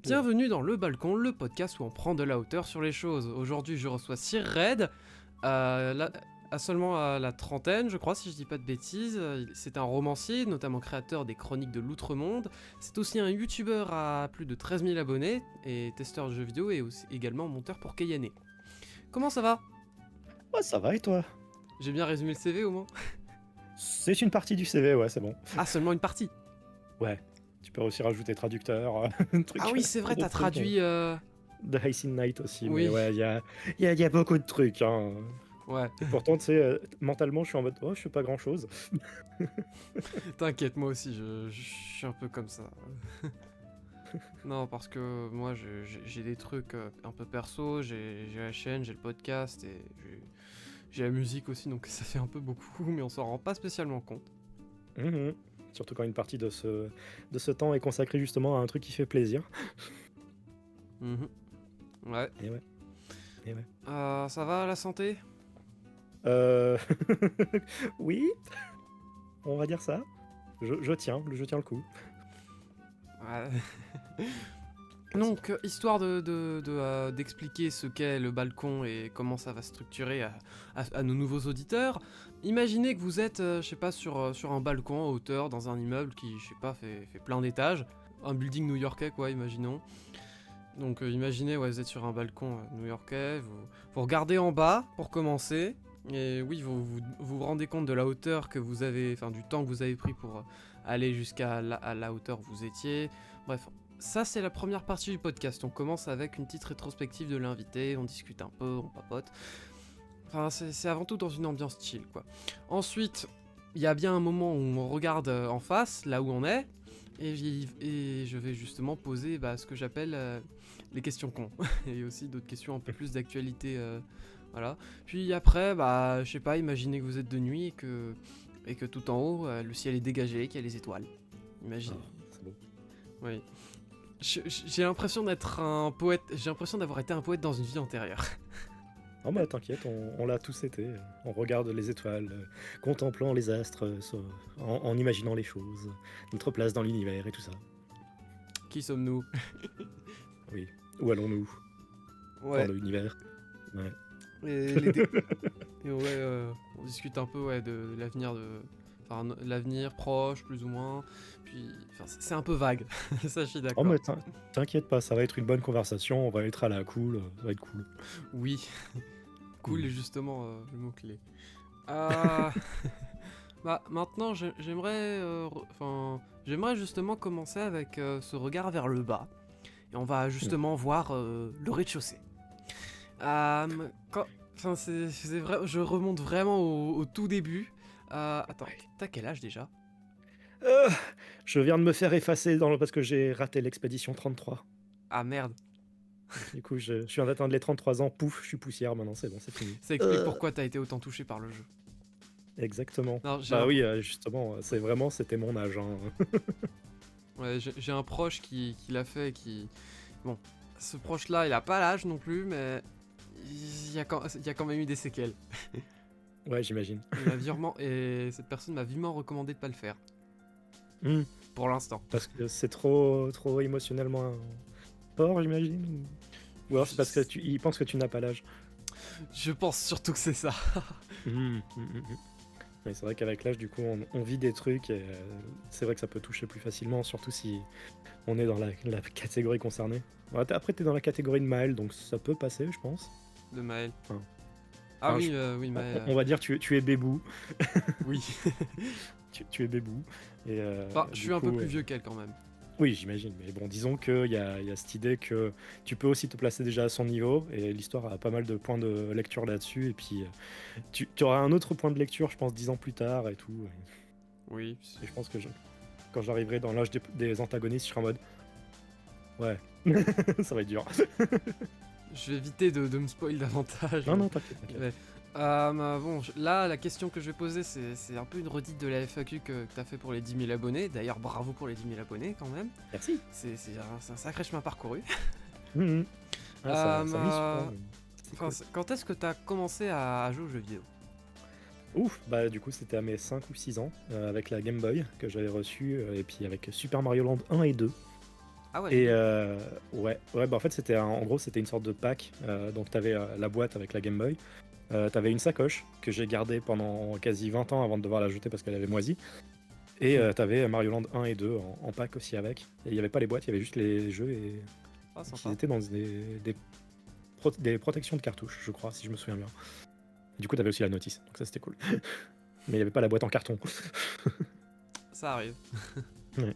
Bienvenue dans Le Balcon, le podcast où on prend de la hauteur sur les choses. Aujourd'hui, je reçois Sir Red, à seulement à la trentaine, je crois, si je dis pas de bêtises. C'est un romancier, notamment créateur des Chroniques de l'Outre-Monde. C'est aussi un youtubeur à plus de 13 000 abonnés, et testeur de jeux vidéo, et aussi également monteur pour Kayane. Comment ça va? Ouais, ça va et toi? J'ai bien résumé le CV au moins? C'est une partie du CV, ouais, c'est bon. Ah, seulement une partie? Ouais, tu peux aussi rajouter traducteur, truc. Ah oui, c'est vrai, t'as traduit... The Hissing Night aussi, Oui. mais ouais, il y a beaucoup de trucs. Hein. Ouais, Et pourtant, tu sais, mentalement, je suis en mode, oh, je fais pas grand-chose. t'inquiète, moi aussi, je suis un peu comme ça. Non, parce que moi, j'ai des trucs un peu perso, j'ai la chaîne, j'ai le podcast, et j'ai la musique aussi, donc ça fait un peu beaucoup, mais on s'en rend pas spécialement compte. Mhm. Surtout quand une partie de ce temps est consacrée justement à un truc qui fait plaisir. Mhm. Ouais. Et ouais. Et ouais. Ça va, la santé? Oui, on va dire ça. Je tiens le coup. Ouais. Donc, histoire d'expliquer ce qu'est le balcon et comment ça va structurer à nos nouveaux auditeurs, imaginez que vous êtes, je sais pas, sur un balcon à hauteur dans un immeuble qui, je sais pas, fait plein d'étages. Un building new-yorkais, quoi, imaginons. Donc, imaginez, ouais, vous êtes sur un balcon new-yorkais, vous regardez en bas pour commencer, et oui, vous rendez compte de la hauteur que vous avez, enfin, du temps que vous avez pris pour aller jusqu'à la hauteur où vous étiez. Bref. Ça, c'est la première partie du podcast. On commence avec une petite rétrospective de l'invité, on discute un peu, on papote. Enfin, c'est avant tout dans une ambiance chill, quoi. Ensuite, il y a bien un moment où on regarde en face, là où on est, et je vais justement poser ce que j'appelle les questions cons. Et aussi d'autres questions un peu plus d'actualité, voilà. Puis après, je sais pas, imaginez que vous êtes de nuit et que tout en haut, le ciel est dégagé, qu'il y a les étoiles. Imaginez. Oh, c'est beau. Oui. J'ai l'impression d'être un poète. J'ai l'impression d'avoir été un poète dans une vie antérieure. Non bah t'inquiète, on l'a tous été. On regarde les étoiles, contemplant les astres, en imaginant les choses, notre place dans l'univers et tout ça. Qui sommes-nous? Oui. Où allons-nous? Ouais. Dans l'univers. Ouais. Et ouais, on discute un peu de l'avenir Enfin, l'avenir proche, plus ou moins. Puis, c'est un peu vague. Ça, je suis Oh d'accord. mais t'inquiète pas, ça va être une bonne conversation, on va être à la cool, ça va être cool. Oui. Cool est justement le mot-clé. Maintenant, j'aimerais justement commencer avec ce regard vers le bas. Et on va justement voir le rez-de-chaussée. C'est vrai, je remonte vraiment au tout début. Attends, t'as quel âge déjà? Je viens de me faire effacer parce que j'ai raté l'expédition 33. Ah merde. Du coup, je viens d'atteindre les 33 ans, pouf, je suis poussière maintenant, c'est bon, c'est fini. Ça explique pourquoi t'as été autant touché par le jeu. Exactement. Non, oui, justement, c'était mon âge. Hein. Ouais, j'ai un proche qui l'a fait, Bon, ce proche-là, il a pas l'âge non plus, mais il y a quand même eu des séquelles. Ouais, j'imagine. Et cette personne m'a vivement recommandé de pas le faire. Mm. Pour l'instant. Parce que c'est trop émotionnellement fort, j'imagine. Ou alors c'est parce qu'il pense que tu n'as pas l'âge. Je pense surtout que c'est ça. Mais c'est vrai qu'avec l'âge, du coup, on vit des trucs et c'est vrai que ça peut toucher plus facilement, surtout si on est dans la catégorie concernée. Ouais, après, t'es dans la catégorie de Maël, donc ça peut passer, je pense. De Maël. Oui, Maël. On va dire tu es bébou. Oui. tu es bébou. Et, je suis un peu plus vieux qu'elle quand même. Oui, j'imagine. Mais bon, disons qu'il y a cette idée que tu peux aussi te placer déjà à son niveau. Et l'histoire a pas mal de points de lecture là-dessus. Et puis, tu auras un autre point de lecture, je pense, 10 ans plus tard et tout. Oui. Et je pense que quand j'arriverai dans l'âge des antagonistes, je serai en mode... Ouais, ça va être dur. Je vais éviter de me spoil davantage. Non, t'inquiète. Ouais. Bon, là, la question que je vais poser, c'est un peu une redite de la FAQ que t'as fait pour les 10 000 abonnés. D'ailleurs, bravo pour les 10 000 abonnés, quand même. Merci. C'est un sacré chemin parcouru. Ça cool. Quand est-ce que t'as commencé à jouer aux jeux vidéo? Ouf, du coup, c'était à mes 5 ou 6 ans, avec la Game Boy que j'avais reçue, et puis avec Super Mario Land 1 et 2. Ah ouais, les Et deux. ouais, bah en fait, en gros, c'était une sorte de pack. Donc, t'avais la boîte avec la Game Boy. T'avais une sacoche que j'ai gardée pendant quasi 20 ans avant de devoir la jeter parce qu'elle avait moisi. Et t'avais Mario Land 1 et 2 en pack aussi avec. Et il n'y avait pas les boîtes, il y avait juste les jeux et Ah, qui sympa. étaient dans des protections de cartouches, je crois, si je me souviens bien. Du coup, t'avais aussi la notice, donc ça c'était cool. Mais il n'y avait pas la boîte en carton. Ça arrive. Ouais.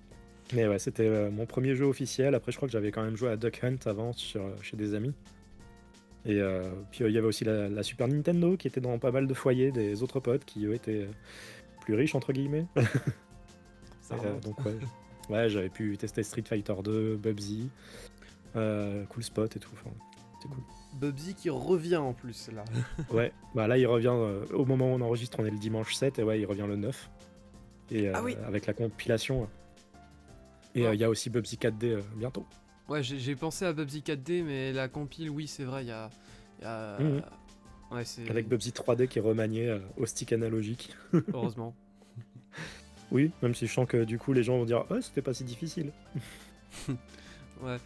Mais ouais, c'était mon premier jeu officiel. Après, je crois que j'avais quand même joué à Duck Hunt avant chez des amis. Et puis il y avait aussi la Super Nintendo qui était dans pas mal de foyers des autres potes qui eux étaient plus riches entre guillemets. Ça remonte. Donc ouais, j'avais pu tester Street Fighter 2, Bubsy, Cool Spot et tout. Enfin, c'était cool. Bubsy qui revient en plus là. Ouais, bah là il revient au moment où on enregistre, on est le dimanche 7 et ouais, il revient le 9. Et Ah oui. avec la compilation. Et Ouais, il y a aussi Bubsy 4D bientôt. ouais, j'ai pensé à Bubsy 4D, mais la compile, oui, c'est vrai, il y a... Mhm. Ouais, c'est... Avec Bubsy 3D qui est remanié au stick analogique. Heureusement. Oui, même si je sens que du coup les gens vont dire c'était pas si difficile. Ouais.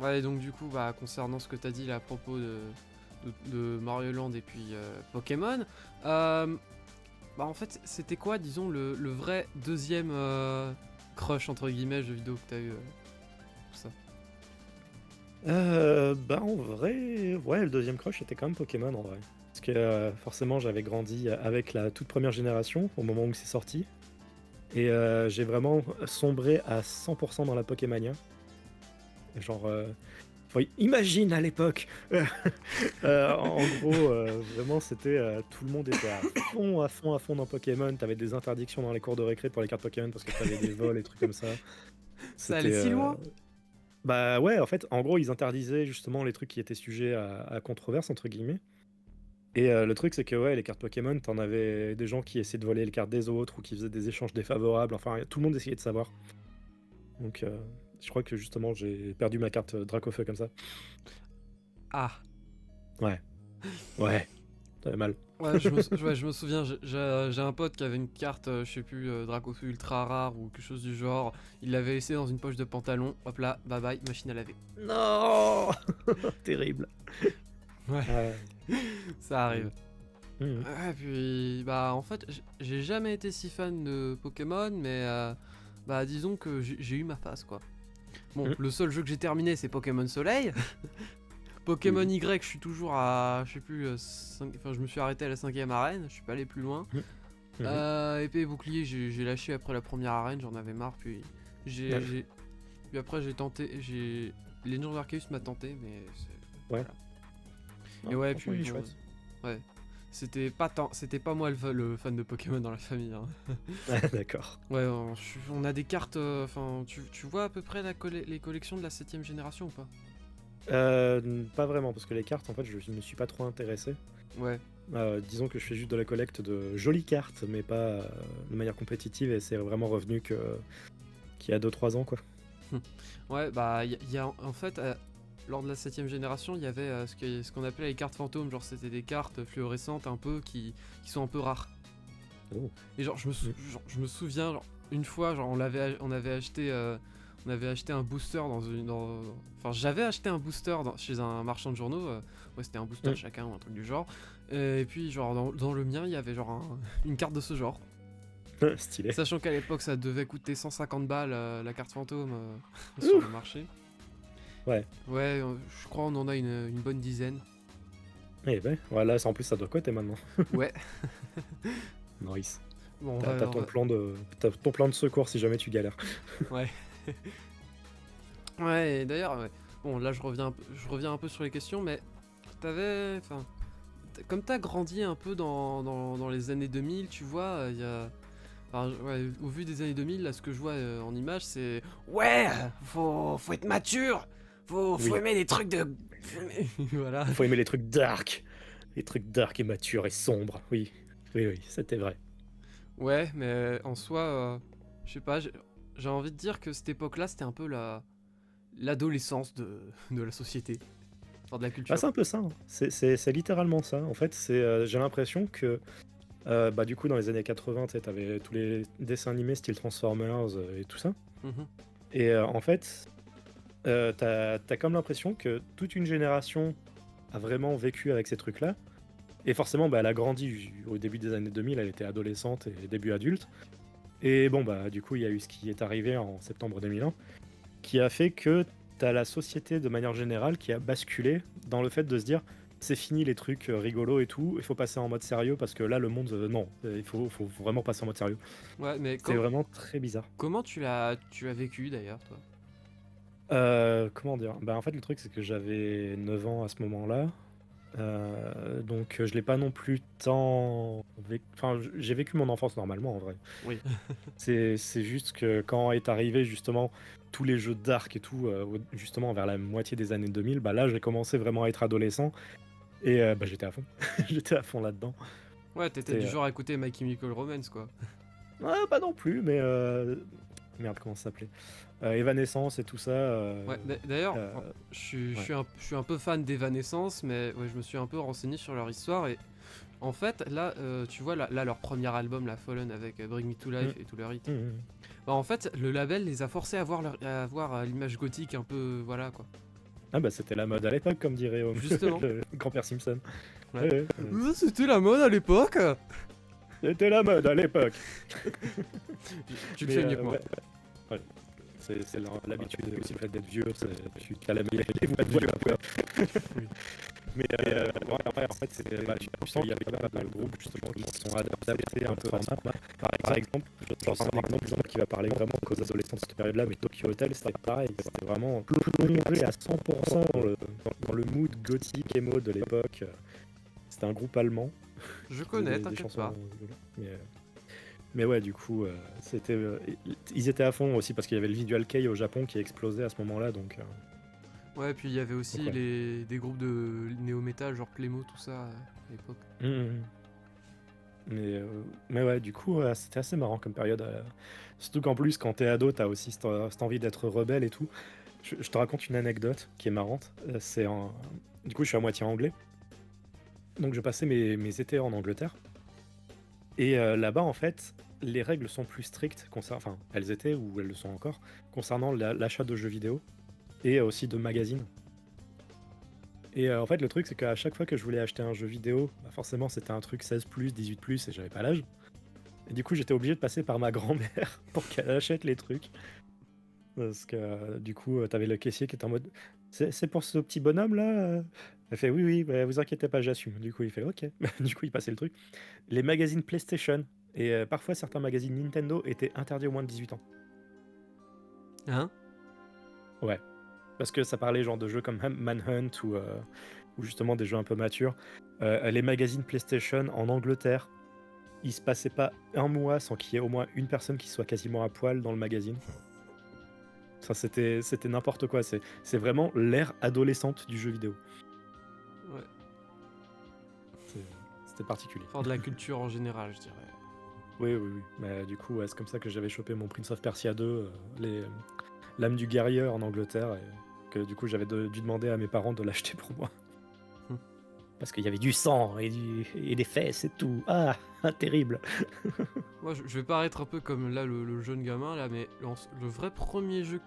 Ouais, donc du coup, bah, concernant ce que t'as dit là à propos de Mario Land et puis Pokémon, bah en fait, c'était quoi, disons, le vrai deuxième crush, entre guillemets, jeu vidéo que t'as eu pour ça? Bah en vrai, ouais, le deuxième crush était quand même Pokémon en vrai. Parce que forcément j'avais grandi avec la toute première génération au moment où c'est sorti. Et j'ai vraiment sombré à 100% dans la Pokémania. Genre, imagine à l'époque. En gros, vraiment c'était tout le monde était à fond dans Pokémon. T'avais des interdictions dans les cours de récré pour les cartes Pokémon parce que t'avais des vols et trucs comme ça. Ça allait C'était si loin? bah ouais, en fait, en gros, ils interdisaient justement les trucs qui étaient sujets à controverse, entre guillemets. Et le truc, c'est que ouais, les cartes Pokémon, t'en avais des gens qui essayaient de voler les cartes des autres ou qui faisaient des échanges défavorables. Enfin, tout le monde essayait de savoir. Donc, je crois que justement, j'ai perdu ma carte Dracofeu comme ça. Ah. Ouais, ouais, t'avais mal. Ouais, ouais, je me souviens, j'ai un pote qui avait une carte, je sais plus, Dracofeu ultra rare ou quelque chose du genre. Il l'avait laissé dans une poche de pantalon. Hop là, bye bye, machine à laver. Non. Terrible. Ouais, Ouais. ça arrive. Mhm. Ouais, puis bah en fait, j'ai jamais été si fan de Pokémon, mais bah disons que j'ai eu ma phase quoi. Bon, Mhm. le seul jeu que j'ai terminé c'est Pokémon Soleil. Pokémon Oui. Y, je suis toujours à, je sais plus, enfin je me suis arrêté à la 5ème arène, je suis pas allé plus loin. Mhm. Mhm. Épée et bouclier, j'ai lâché après la première arène, j'en avais marre, puis Ouais. puis après j'ai tenté, Legends Arceus m'a tenté, mais Ouais. voilà. Et Non, ouais, franchement, puis il est bon, chouette. ouais. C'était pas moi le fan de Pokémon dans la famille, hein. Ouais, d'accord. Ouais, on a des cartes, enfin, tu vois à peu près les collections de la 7ème génération ou pas? Pas vraiment, parce que les cartes, en fait, je ne suis pas trop intéressé. Ouais. Disons que je fais juste de la collecte de jolies cartes, mais pas de manière compétitive, et c'est vraiment revenu qu'il y a 2-3 ans, quoi. Ouais, bah, y a en fait, lors de la 7ème génération, il y avait ce qu'on appelait les cartes fantômes, genre c'était des cartes fluorescentes un peu qui sont un peu rares. Oh. Et genre, je me souviens, genre, une fois, genre, on avait acheté un booster enfin, j'avais acheté un booster chez un marchand de journaux. Ouais, c'était un booster Mm. chacun ou un truc du genre. Et puis, genre, dans le mien, il y avait genre une carte de ce genre. Stylé. Sachant qu'à l'époque, ça devait coûter 150 balles la carte fantôme sur le marché. Ouais. Ouais, je crois on en a une bonne dizaine. Eh ben, voilà, en plus, ça doit coter maintenant. Ouais. Nice. Bon, T'as t'as ton plan de secours si jamais tu galères. ouais. Ouais, et d'ailleurs, ouais. Bon, là, je reviens un peu sur les questions, mais enfin, comme t'as grandi un peu dans les années 2000, tu vois, il y a, enfin, ouais, au vu des années 2000, là, ce que je vois en image, c'est ouais, faut être mature, faut Oui. aimer les trucs de, voilà. Faut aimer les trucs dark. Les trucs dark et matures et sombres. Oui. Oui, oui, c'était vrai. Ouais, mais en soi, je sais pas, j'ai envie de dire que cette époque-là, c'était un peu l'adolescence de la société, enfin de la Ah, culture. c'est un peu ça, hein. C'est littéralement ça. En fait, j'ai l'impression que bah, du coup, dans les années 80, tu sais, t'avais tous les dessins animés style Transformers et tout ça. Mhm. Et en fait, t'as comme l'impression que toute une génération a vraiment vécu avec ces trucs-là. Et forcément, bah, elle a grandi au début des années 2000, elle était adolescente et début adulte. Et bon, bah, du coup, il y a eu ce qui est arrivé en septembre 2001, qui a fait que t'as la société de manière générale qui a basculé dans le fait de se dire c'est fini les trucs rigolos et tout, il faut passer en mode sérieux parce que là, le monde, non, il faut vraiment passer en mode sérieux. Ouais, mais C'est vraiment très bizarre. comment tu l'as vécu d'ailleurs, toi? Comment dire? Bah, en fait, le truc, c'est que j'avais 9 ans à ce moment-là. Donc, je l'ai pas non plus tant enfin, j'ai vécu mon enfance normalement, en vrai. Oui. C'est juste que quand est arrivé, justement, tous les jeux dark et tout, justement, vers la moitié des années 2000, bah, là, j'ai commencé vraiment à être adolescent et bah, j'étais à fond. J'étais à fond là-dedans. Ouais, t'étais C'est, du genre à écouter My Chemical Romance, quoi. pas non plus, mais merde, comment ça s'appelait? Evanescence et tout ça, Ouais, d'ailleurs, heu, je ouais. suis un peu fan d'Evanescence, mais ouais, je me suis un peu renseigné sur leur histoire et en fait, là, tu vois, là, leur premier album, La Fallen, avec Bring Me to Mmh. Life et tout leur hit. Mmh mh. Bah, en fait, le label les a forcés à avoir, l'image gothique un peu, voilà quoi. Ah bah, c'était la mode à l'époque, comme dirait Homer, Justement. le grand-père Simpson. Ouais. Ouais, ouais, C'était la mode à l'époque. c'était la mode à l'époque. Tu le Mais fais mieux que moi. ouais, ouais. C'est l'habitude aussi, le fait d'être vieux, t'as la meilleure voix de vieux après. Oui. Mais ouais, après, en fait, bah, tu sens qu'il y avait pas mal de groupes justement qui se sont adaptés un peu à ça. Par exemple, genre, c'est un exemple qui va parler vraiment aux adolescents de cette période-là, mais Tokyo Hotel, c'était pareil, c'était vraiment plongé à 100% dans le mood gothique emo de l'époque. C'était un groupe allemand Je qui faisait connais, des t'inquiète chansons. pas. Mais ouais, du coup, c'était, ils étaient à fond aussi parce qu'il y avait le Visual Kei au Japon qui explosait à ce moment-là, donc Ouais, puis il y avait aussi ouais. des groupes de néo-metal, genre Clémo, tout ça, à l'époque. Mmh, mmh. Mais ouais, du coup, c'était assez marrant comme période. Surtout qu'en plus, quand t'es ado, t'as aussi cette envie d'être rebelle et tout. Je te raconte une anecdote qui est marrante. Du coup, je suis à moitié anglais. Donc, je passais mes étés en Angleterre. Et là-bas, en fait, les règles sont plus strictes, enfin, elles étaient ou elles le sont encore, concernant l'achat de jeux vidéo et aussi de magazines. Et en fait, le truc, c'est qu'à chaque fois que je voulais acheter un jeu vidéo, bah, forcément, c'était un truc 16+, 18+, et j'avais pas l'âge. Et du coup, j'étais obligé de passer par ma grand-mère pour qu'elle achète les trucs. Parce que du coup, t'avais le caissier qui était en mode c'est pour ce petit bonhomme là Elle fait oui, oui, bah, vous inquiétez pas, j'assume. Du coup, il fait ok. Du coup, il passait le truc. Les magazines PlayStation et parfois certains magazines Nintendo étaient interdits aux moins de 18 ans. Hein? Ouais. Parce que ça parlait genre de jeux comme Manhunt ou justement des jeux un peu matures. Les magazines PlayStation en Angleterre, il se passait pas un mois sans qu'il y ait au moins une personne qui soit quasiment à poil dans le magazine. Enfin, c'était n'importe quoi. C'est vraiment l'ère adolescente du jeu vidéo. Ouais. C'était particulier. Enfin, de la culture en général, je dirais. Oui, oui, oui. Mais du coup, ouais, c'est comme ça que j'avais chopé mon Prince of Persia 2, l'âme du guerrier en Angleterre, et que du coup j'avais dû demander à mes parents de l'acheter pour moi. Hmm. Parce qu'il y avait du sang et des fesses et tout. Ah, terrible. Moi, je vais paraître un peu comme là le jeune gamin là, mais le vrai premier jeu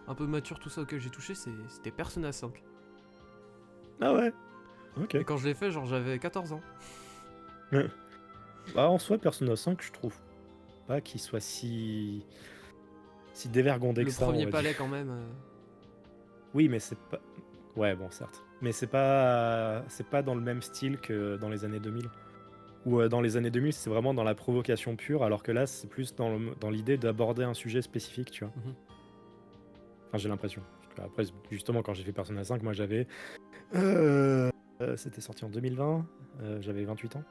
un peu mature tout ça auquel j'ai touché, c'était Persona 5. Ah ouais. Ok. Et quand je l'ai fait, genre j'avais 14 ans. Bah, en soi, Persona 5, je trouve pas qu'il soit si dévergondé Le que ça, on premier va palais dire. quand même. Oui, mais c'est pas. Ouais, bon, certes. Mais c'est pas dans le même style que dans les années 2000. Où dans les années 2000, c'est vraiment dans la provocation pure, alors que là, c'est plus dans l'idée d'aborder un sujet spécifique, tu vois. Mhm. Enfin, j'ai l'impression. Après, justement, quand j'ai fait Persona 5, moi j'avais. C'était sorti en 2020, j'avais 28 ans.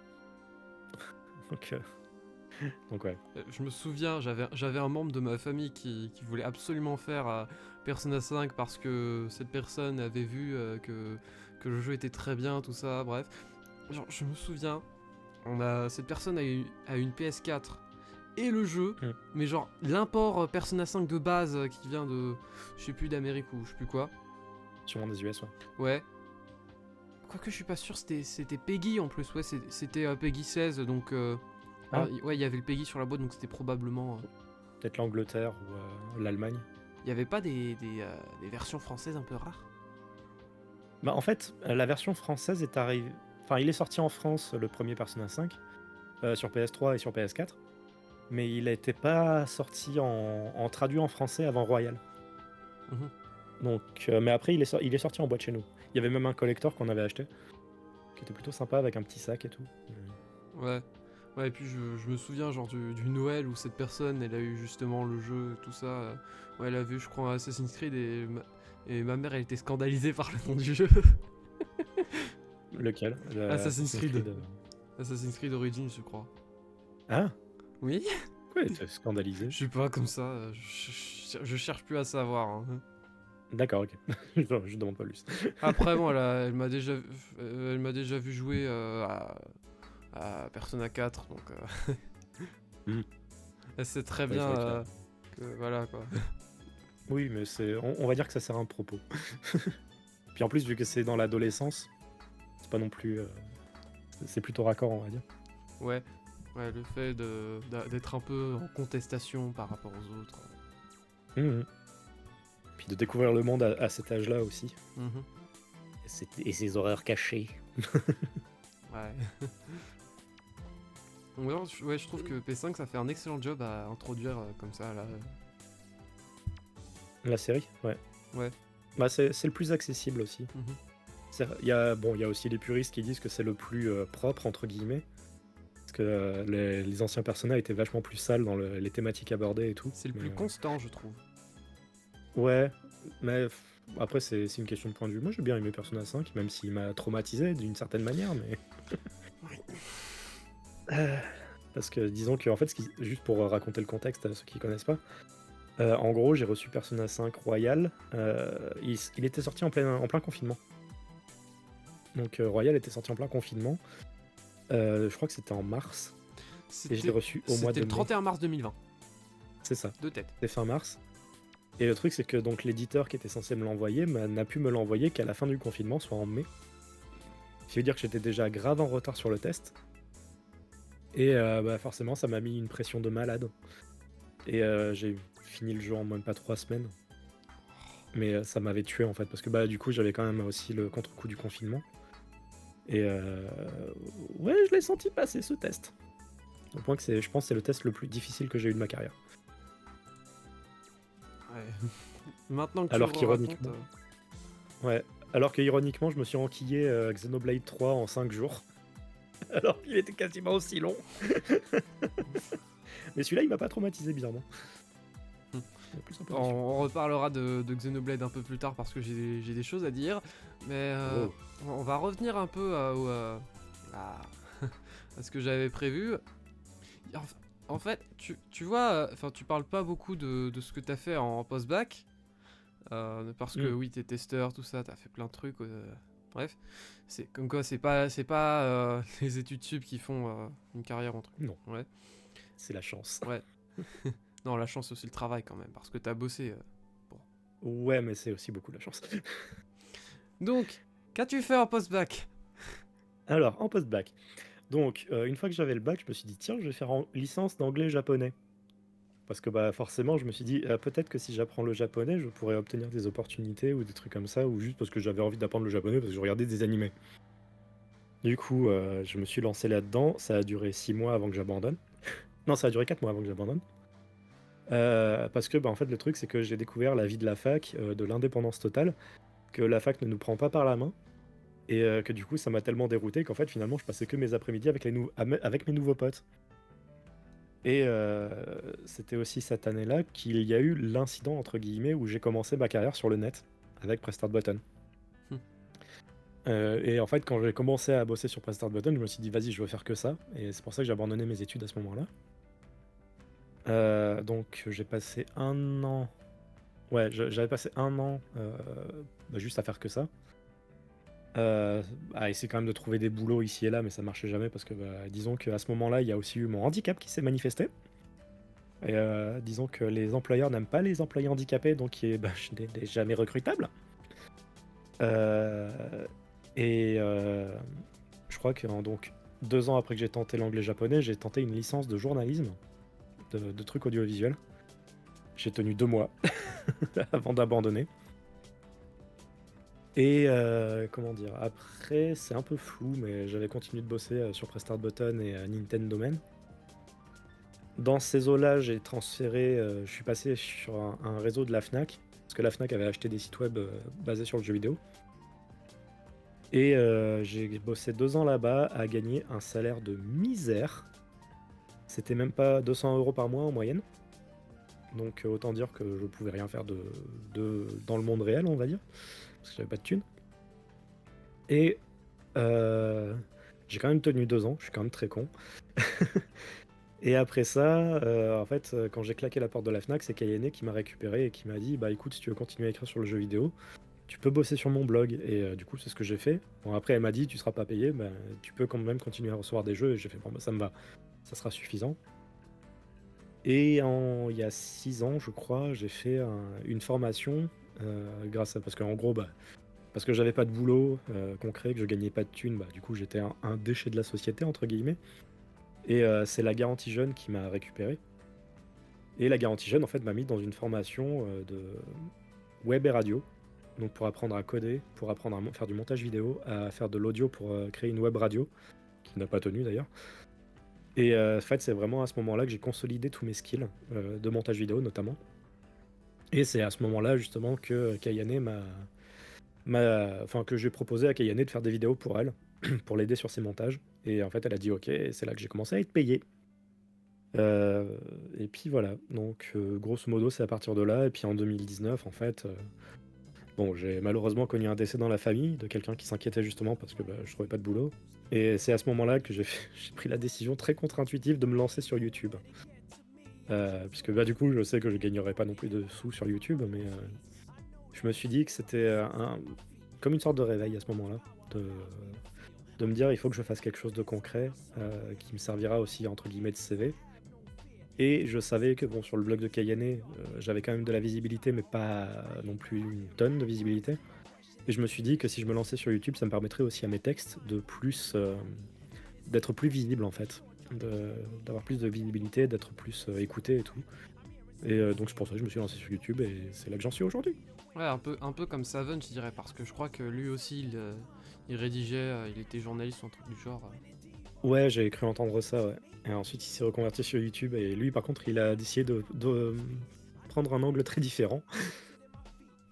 Donc, donc ouais. Je me souviens, j'avais un membre de ma famille qui voulait absolument faire Persona 5 parce que cette personne avait vu que le jeu était très bien, tout ça, bref. Genre, je me souviens, cette personne a une PS4 et le jeu, Mm. mais genre l'import Persona 5 de base qui vient de, je sais plus, d'Amérique ou je sais plus quoi. Sûrement des US, ouais. Ouais. Quoique je suis pas sûr, c'était Peggy en plus, ouais, c'était Peggy 16, donc... Ah. ouais, il y avait le Peggy sur la boîte, donc c'était probablement... Peut-être l'Angleterre ou l'Allemagne. il y avait pas des versions françaises un peu rares? Bah, en fait, la version française est arrivée. Enfin, il est sorti en France, le premier Persona 5, sur PS3 et sur PS4, mais il n'était pas sorti en traduit en français avant Royal. Mhm. Donc, mais après, il est sorti en boîte chez nous. Il y avait même un collector qu'on avait acheté, qui était plutôt sympa avec un petit sac et tout. Ouais. Ouais, et puis je me souviens genre du Noël où cette personne, elle a eu justement le jeu, tout ça. Ouais, elle a vu, je crois, Assassin's Creed et ma mère, elle était scandalisée par le nom du jeu. Lequel? Assassin's Creed. Creed, Assassin's Creed Origins, je crois. Ah, Oui? pourquoi t'es scandalisé? Je sais pas, comme ça, je cherche plus à savoir, hein. D'accord, ok. Je demande pas plus. Après, bon, elle m'a déjà vu jouer à Persona 4, donc Hmm. elle sait très Ouais, bien c'est vrai que voilà quoi. Oui, mais on va dire que ça sert à un propos. Puis en plus, vu que c'est dans l'adolescence, c'est pas non plus. C'est plutôt raccord, on va dire. Ouais, ouais, le fait d'être un peu en contestation par rapport aux autres. Mhm. Puis de découvrir le monde à cet âge-là aussi. Mhm. Et ses horreurs cachées. Ouais. Donc, vraiment, ouais, je trouve que P5 ça fait un excellent job à introduire comme ça là. La série, ouais. Ouais. Bah, c'est le plus accessible aussi. Mhm. Il y a aussi les puristes qui disent que c'est le plus propre, entre guillemets. Parce que les anciens personnages étaient vachement plus sales dans les thématiques abordées et tout. C'est le Mais, plus constant, je trouve. ouais, mais après, c'est une question de point de vue. Moi, j'ai bien aimé Persona 5, même s'il m'a traumatisé d'une certaine manière, mais. Parce que disons que, en fait, juste pour raconter le contexte à ceux qui connaissent pas, en gros, j'ai reçu Persona 5 Royal. Il était sorti en plein confinement. Donc, Royal était sorti en plein confinement. Je crois que c'était en mars. Et je l'ai reçu au mois de C'était le mai. 31 mars 2020, C'est ça, de tête. c'était fin mars. Et le truc, c'est que donc l'éditeur qui était censé me l'envoyer n'a pu me l'envoyer qu'à la fin du confinement, soit en mai. Ce qui veut dire que j'étais déjà grave en retard sur le test. Et bah forcément, ça m'a mis une pression de malade. Et j'ai fini le jeu en même pas 3 semaines. Mais ça m'avait tué en fait, parce que bah du coup, j'avais quand même aussi le contre-coup du confinement. Et ouais, je l'ai senti passer ce test. Au point que je pense que c'est le test le plus difficile que j'ai eu de ma carrière. Ouais. Maintenant que Alors tu le racontes, qu'ironiquement, ouais. Alors que ironiquement, je me suis enquillé Xenoblade 3 en 5 jours. Alors qu'il était quasiment aussi long. Mais celui-là, il m'a pas traumatisé bizarrement. Hmm. Il est plus un peu on, déçu. on reparlera de Xenoblade un peu plus tard parce que j'ai des choses à dire. Mais Oh. on va revenir un peu à ce que j'avais prévu. En fait, tu vois, enfin, tu parles pas beaucoup de ce que t'as fait en post-bac. Parce que oui, t'es testeur, tout ça, t'as fait plein de trucs. Bref, c'est comme quoi, c'est pas les études sup qui font une carrière en truc. Non. Ouais. C'est la chance. Ouais. Non, la chance, c'est aussi le travail quand même, parce que t'as bossé. Ouais, mais c'est aussi beaucoup la chance. Donc, qu'as-tu fait en post-bac? Alors, en post-bac. Donc, une fois que j'avais le bac, je me suis dit, tiens, je vais faire en licence d'anglais-japonais. Parce que bah forcément, je me suis dit, peut-être que si j'apprends le japonais, je pourrais obtenir des opportunités ou des trucs comme ça, ou juste parce que j'avais envie d'apprendre le japonais parce que je regardais des animés. Du coup, je me suis lancé là-dedans. Ça a duré 6 mois avant que j'abandonne. Non, ça a duré 4 mois avant que j'abandonne. Parce que, bah, en fait, le truc, c'est que j'ai découvert la vie de la fac, de l'indépendance totale, que la fac ne nous prend pas par la main, et que du coup, ça m'a tellement dérouté qu'en fait, finalement, je passais que mes après-midi avec avec mes nouveaux potes. Et c'était aussi cette année-là qu'il y a eu l'incident, entre guillemets, où j'ai commencé ma carrière sur le net, avec Prestart Button. Et en fait, quand j'ai commencé à bosser sur Prestart Button, je me suis dit, vas-y, je veux faire que ça, et c'est pour ça que j'ai abandonné mes études à ce moment-là. Donc j'ai passé 1 an. Ouais, j'avais passé 1 an juste à faire que ça. À essayer quand même de trouver des boulots ici et là, mais ça marchait jamais parce que disons qu'à ce moment-là, il y a aussi eu mon handicap qui s'est manifesté. Et disons que les employeurs n'aiment pas les employés handicapés, donc je n'étais jamais recrutable. Et je crois que donc 2 ans après que j'ai tenté l'anglais-japonais, j'ai tenté une licence de journalisme, de trucs audiovisuels. J'ai tenu 2 mois avant d'abandonner. Et comment dire? Après, c'est un peu flou, mais j'avais continué de bosser, sur Prestart Button et Nintendo Man. Dans ces eaux-là, j'ai transféré, je suis passé sur un réseau de la Fnac, parce que la Fnac avait acheté des sites web, basés sur le jeu vidéo. Et j'ai bossé 2 ans là-bas à gagner un salaire de misère. C'était même pas 200 € par mois en moyenne. Donc autant dire que je pouvais rien faire dans le monde réel, on va dire, parce que j'avais pas de thunes. Et j'ai quand même tenu 2 ans, je suis quand même très con. Et après ça, en fait, quand j'ai claqué la porte de la Fnac, c'est Kayane qui m'a récupéré et qui m'a dit: «Bah écoute, si tu veux continuer à écrire sur le jeu vidéo, tu peux bosser sur mon blog». Et du coup, c'est ce que j'ai fait. Bon, après, elle m'a dit: «Tu seras pas payé, bah, tu peux quand même continuer à recevoir des jeux». Et j'ai fait: «Bon, bah, ça me va, ça sera suffisant». Et il y a 6 ans, je crois, j'ai fait une formation, grâce à parce qu'en gros, bah, parce que j'avais pas de boulot concret, que je gagnais pas de thunes, bah, du coup, j'étais un déchet de la société, entre guillemets. Et c'est la garantie jeune qui m'a récupéré. Et la garantie jeune, en fait, m'a mis dans une formation de web et radio. Donc pour apprendre à coder, pour apprendre à faire du montage vidéo, à faire de l'audio pour créer une web radio, qui n'a pas tenu d'ailleurs. Et en fait, c'est vraiment à ce moment-là que j'ai consolidé tous mes skills, de montage vidéo notamment. Et c'est à ce moment-là, justement, que Kayane enfin, que j'ai proposé à Kayane de faire des vidéos pour elle, pour l'aider sur ses montages. Et en fait, elle a dit OK, et c'est là que j'ai commencé à être payé. Et puis voilà, donc grosso modo, c'est à partir de là. Et puis en 2019, en fait, bon, j'ai malheureusement connu un décès dans la famille de quelqu'un qui s'inquiétait justement parce que bah, je trouvais pas de boulot. Et c'est à ce moment-là que j'ai pris la décision très contre-intuitive de me lancer sur YouTube. Puisque bah, du coup, je sais que je gagnerais pas non plus de sous sur YouTube, mais je me suis dit que c'était comme une sorte de réveil à ce moment-là, de me dire il faut que je fasse quelque chose de concret, qui me servira aussi entre guillemets de CV. Et je savais que bon, sur le blog de Kayane, j'avais quand même de la visibilité, mais pas non plus une tonne de visibilité. Et je me suis dit que si je me lançais sur YouTube, ça me permettrait aussi à mes textes de plus d'être plus visible en fait, d'avoir plus de visibilité, d'être plus écouté et tout. Et donc c'est pour ça que je me suis lancé sur YouTube et c'est là que j'en suis aujourd'hui. Ouais, un peu comme Saven, je dirais, parce que je crois que lui aussi, il rédigeait, il était journaliste ou un truc du genre. Ouais, j'ai cru entendre ça, ouais. Et ensuite il s'est reconverti sur YouTube et lui par contre il a décidé de prendre un angle très différent.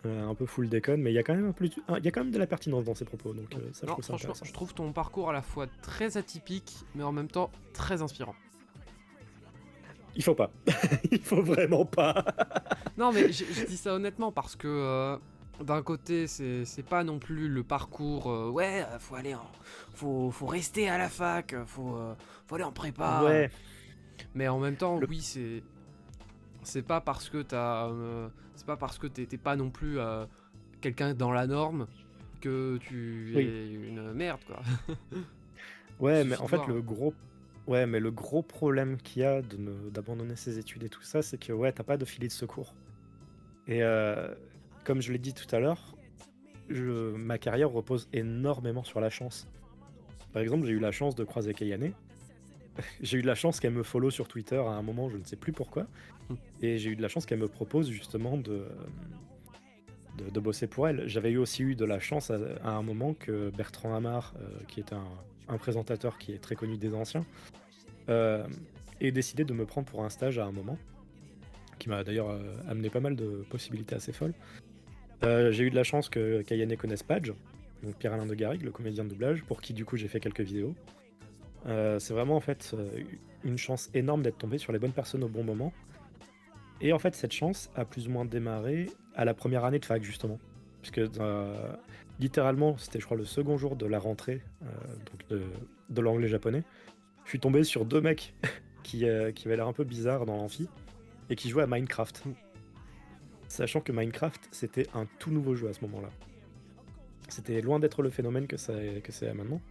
Un peu full déconne, mais il y a quand même il y a quand même de la pertinence dans ses propos, donc ça je Non, trouve ça franchement, intéressant. je trouve ton parcours à la fois très atypique, mais en même temps très inspirant. Il faut pas. Il faut vraiment pas. Non, mais je dis ça honnêtement parce que d'un côté, c'est pas non plus le parcours. Ouais, faut aller faut rester à la fac, faut aller en prépa. Ouais, Mais en même temps, le oui, c'est pas parce que c'est pas parce que t'es pas non plus quelqu'un dans la norme que tu oui. es une merde, quoi. Il Ouais, mais suffit en de fait voir. le gros problème qu'il y a d'abandonner ses études et tout ça, c'est que ouais, t'as pas de filet de secours. Et comme je l'ai dit tout à l'heure, ma carrière repose énormément sur la chance. Par exemple, j'ai eu la chance de croiser Kayane. J'ai eu de la chance qu'elle me follow sur Twitter à un moment, je ne sais plus pourquoi. Et j'ai eu de la chance qu'elle me propose justement de bosser pour elle. J'avais aussi eu de la chance à un moment que Bertrand Hamar, qui est un présentateur qui est très connu des anciens, ait décidé de me prendre pour un stage à un moment, qui m'a d'ailleurs amené pas mal de possibilités assez folles. J'ai eu de la chance que Kayane connaisse Padge, donc Pierre-Alain de Garrigue, le comédien de doublage, pour qui du coup j'ai fait quelques vidéos. C'est vraiment en fait une chance énorme d'être tombé sur les bonnes personnes au bon moment. Et en fait, cette chance a plus ou moins démarré à la première année de fac, justement. Puisque littéralement, c'était, je crois, le second jour de la rentrée donc de l'anglais-japonais. Je suis tombé sur 2 mecs qui avaient l'air un peu bizarres dans l'amphi et qui jouaient à Minecraft. Sachant que Minecraft, c'était un tout nouveau jeu à ce moment-là. C'était loin d'être le phénomène que c'est maintenant.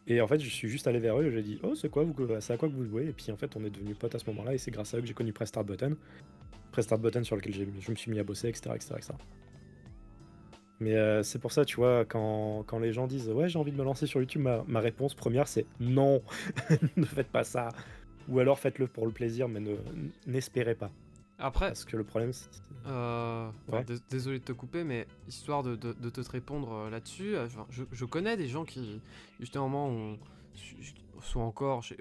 Et en fait, je suis juste allé vers eux et j'ai dit: «Oh, c'est à quoi que vous jouez?» Et puis en fait, on est devenus potes à ce moment-là et c'est grâce à eux que j'ai connu Prestart Button. Prestart Button sur lequel je me suis mis à bosser, etc. etc., etc. Mais c'est pour ça, tu vois, quand les gens disent ouais, j'ai envie de me lancer sur YouTube, ma réponse première c'est non, ne faites pas ça. Ou alors faites-le pour le plaisir, mais n'espérez pas. Après, Parce que le problème, c'est... enfin, Ouais. désolé de te couper, mais histoire de te répondre là-dessus, enfin, je connais des gens qui, justement, ont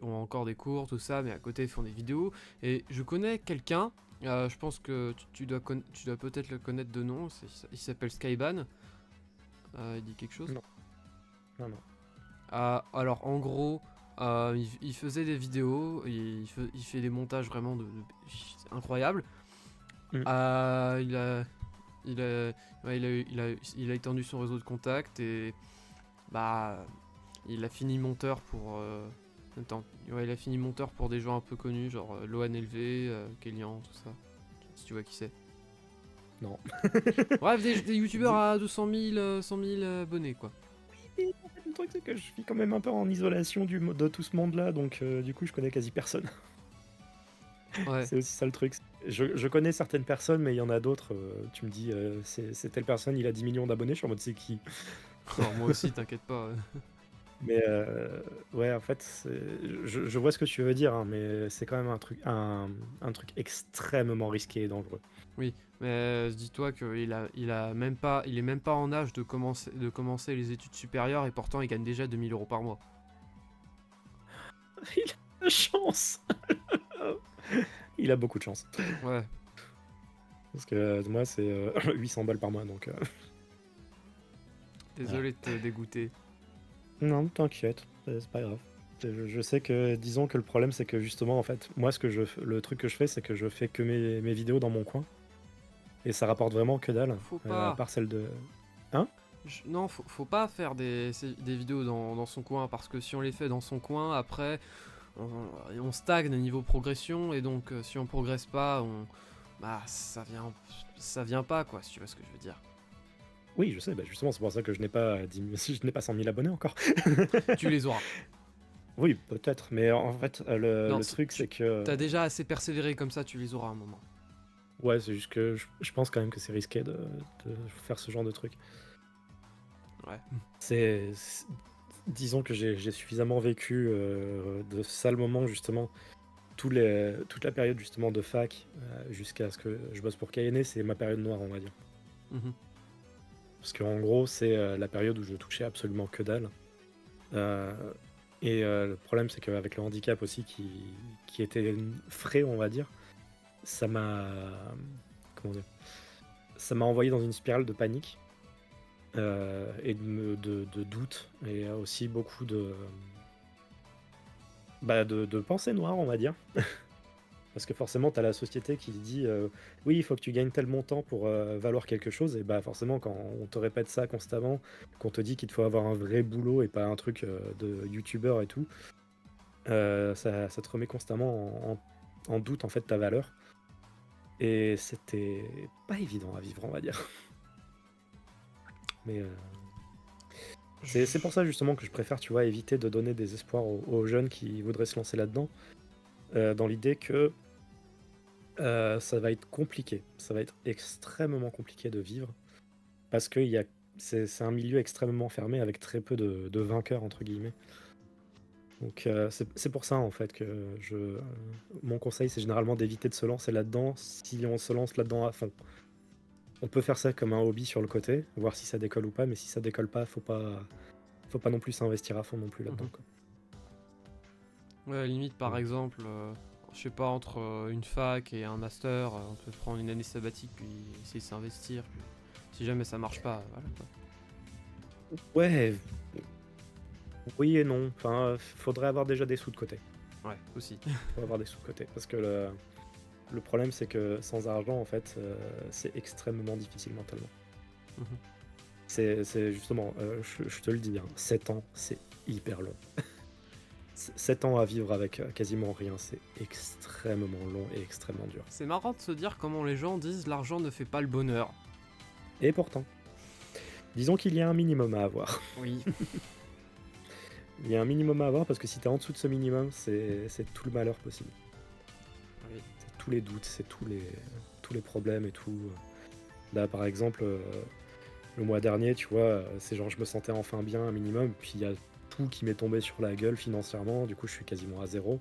encore des cours, tout ça, mais à côté ils font des vidéos. Et je connais quelqu'un, je pense que tu dois peut-être le connaître de nom, il s'appelle Skyban. Il dit quelque chose? Non, non, non. Alors en gros, il faisait des vidéos, il fait des montages vraiment c'est incroyable. Mm. Il a, il a, ouais, il a étendu son réseau de contacts et bah, il a fini monteur pour. Attends, ouais, il a fini monteur pour des gens un peu connus, genre Loan LV, Kélian, tout ça. Si tu vois qui c'est. Non. Bref, des youtubeurs à 200 000, 100 000 abonnés, quoi. Et en fait, le truc, c'est que je vis quand même un peu en isolation de tout ce monde-là, donc du coup, je connais quasi personne. Ouais. C'est aussi ça le truc. Je connais certaines personnes, mais il y en a d'autres. Tu me dis, c'est telle personne, il a 10 millions d'abonnés. Je suis en mode, c'est qui? Alors, moi aussi, t'inquiète pas. Mais ouais, en fait, je vois ce que tu veux dire, hein, mais c'est quand même un truc extrêmement risqué et dangereux. Oui, mais dis-toi il est même pas en âge de commencer les études supérieures et pourtant il gagne déjà 2000 euros par mois. Il a de chance. Il a beaucoup de chance. Ouais, Parce que moi, c'est 800 balles par mois, donc... désolé de te dégoûter. Non, t'inquiète, c'est pas grave. Je sais que, disons que le problème, c'est que justement, en fait, moi, le truc que je fais, c'est que je fais que mes vidéos dans mon coin. Et ça rapporte vraiment que dalle, Faut à pas. part celle de... Hein? Non, faut pas faire des vidéos dans son coin parce que si on les fait dans son coin, après on, on stagne niveau progression et donc si on progresse pas, bah ça vient pas quoi, si tu vois ce que je veux dire. Oui, je sais, bah justement, c'est pour ça que je n'ai pas 10 000 je n'ai pas 100 000 abonnés encore. Tu les auras. Oui, peut-être, mais en fait, Non, le truc, c'est que... t'as déjà assez persévéré comme ça, tu les auras à un moment. Ouais, c'est juste que je pense quand même que c'est risqué de faire ce genre de truc. Ouais. Disons que j'ai suffisamment vécu de sales moments, justement, toute la période, justement, de fac, jusqu'à ce que je bosse pour KNE, c'est ma période noire, on va dire. Mhm. Parce qu'en gros, c'est la période où je touchais absolument que dalle. Euh, le problème, c'est qu'avec le handicap aussi, qui était frais, on va dire, ça m'a... Comment dire? Ça m'a envoyé dans une spirale de panique et de doute, et aussi beaucoup de pensées noires, on va dire. Parce que forcément, tu as la société qui dit oui, il faut que tu gagnes tel montant pour valoir quelque chose. Et bah forcément, quand on te répète ça constamment, qu'on te dit qu'il te faut avoir un vrai boulot et pas un truc de youtubeur et tout, ça te remet constamment en doute en fait ta valeur. Et c'était pas évident à vivre, on va dire. Mais c'est pour ça justement que je préfère, tu vois, éviter de donner des espoirs aux jeunes qui voudraient se lancer là-dedans, dans l'idée que ça va être compliqué, ça va être extrêmement compliqué de vivre, parce que c'est un milieu extrêmement fermé avec très peu de vainqueurs, entre guillemets. Donc c'est pour ça en fait que mon conseil, c'est généralement d'éviter de se lancer là-dedans si on se lance là-dedans à fond. On peut faire ça comme un hobby sur le côté, voir si ça décolle ou pas, mais si ça décolle pas, faut pas non plus s'investir à fond non plus là-dedans, Mhm. quoi. Ouais, limite par Ouais. exemple, je sais pas, entre une fac et un master, on peut prendre une année sabbatique puis essayer de s'investir. Puis si jamais ça marche pas, voilà quoi. Ouais, oui et non. Enfin, faudrait avoir déjà des sous de côté. Ouais, aussi. Faut avoir des sous de côté. Parce que le problème, c'est que sans argent, en fait, c'est extrêmement difficile mentalement. Mhm. C'est justement, je te le dis, hein, 7 ans, c'est hyper long. 7 ans à vivre avec quasiment rien, c'est extrêmement long et extrêmement dur. C'est marrant de se dire comment les gens disent l'argent ne fait pas le bonheur. Et pourtant, disons qu'il y a un minimum à avoir. Oui. Il y a un minimum à avoir parce que si t'es en dessous de ce minimum, c'est tout le malheur possible. Oui. C'est tous les doutes, c'est tous les problèmes et tout. Là, par exemple, le mois dernier, tu vois, c'est genre je me sentais enfin bien un minimum, puis il y a tout qui m'est tombé sur la gueule financièrement, du coup je suis quasiment à zéro.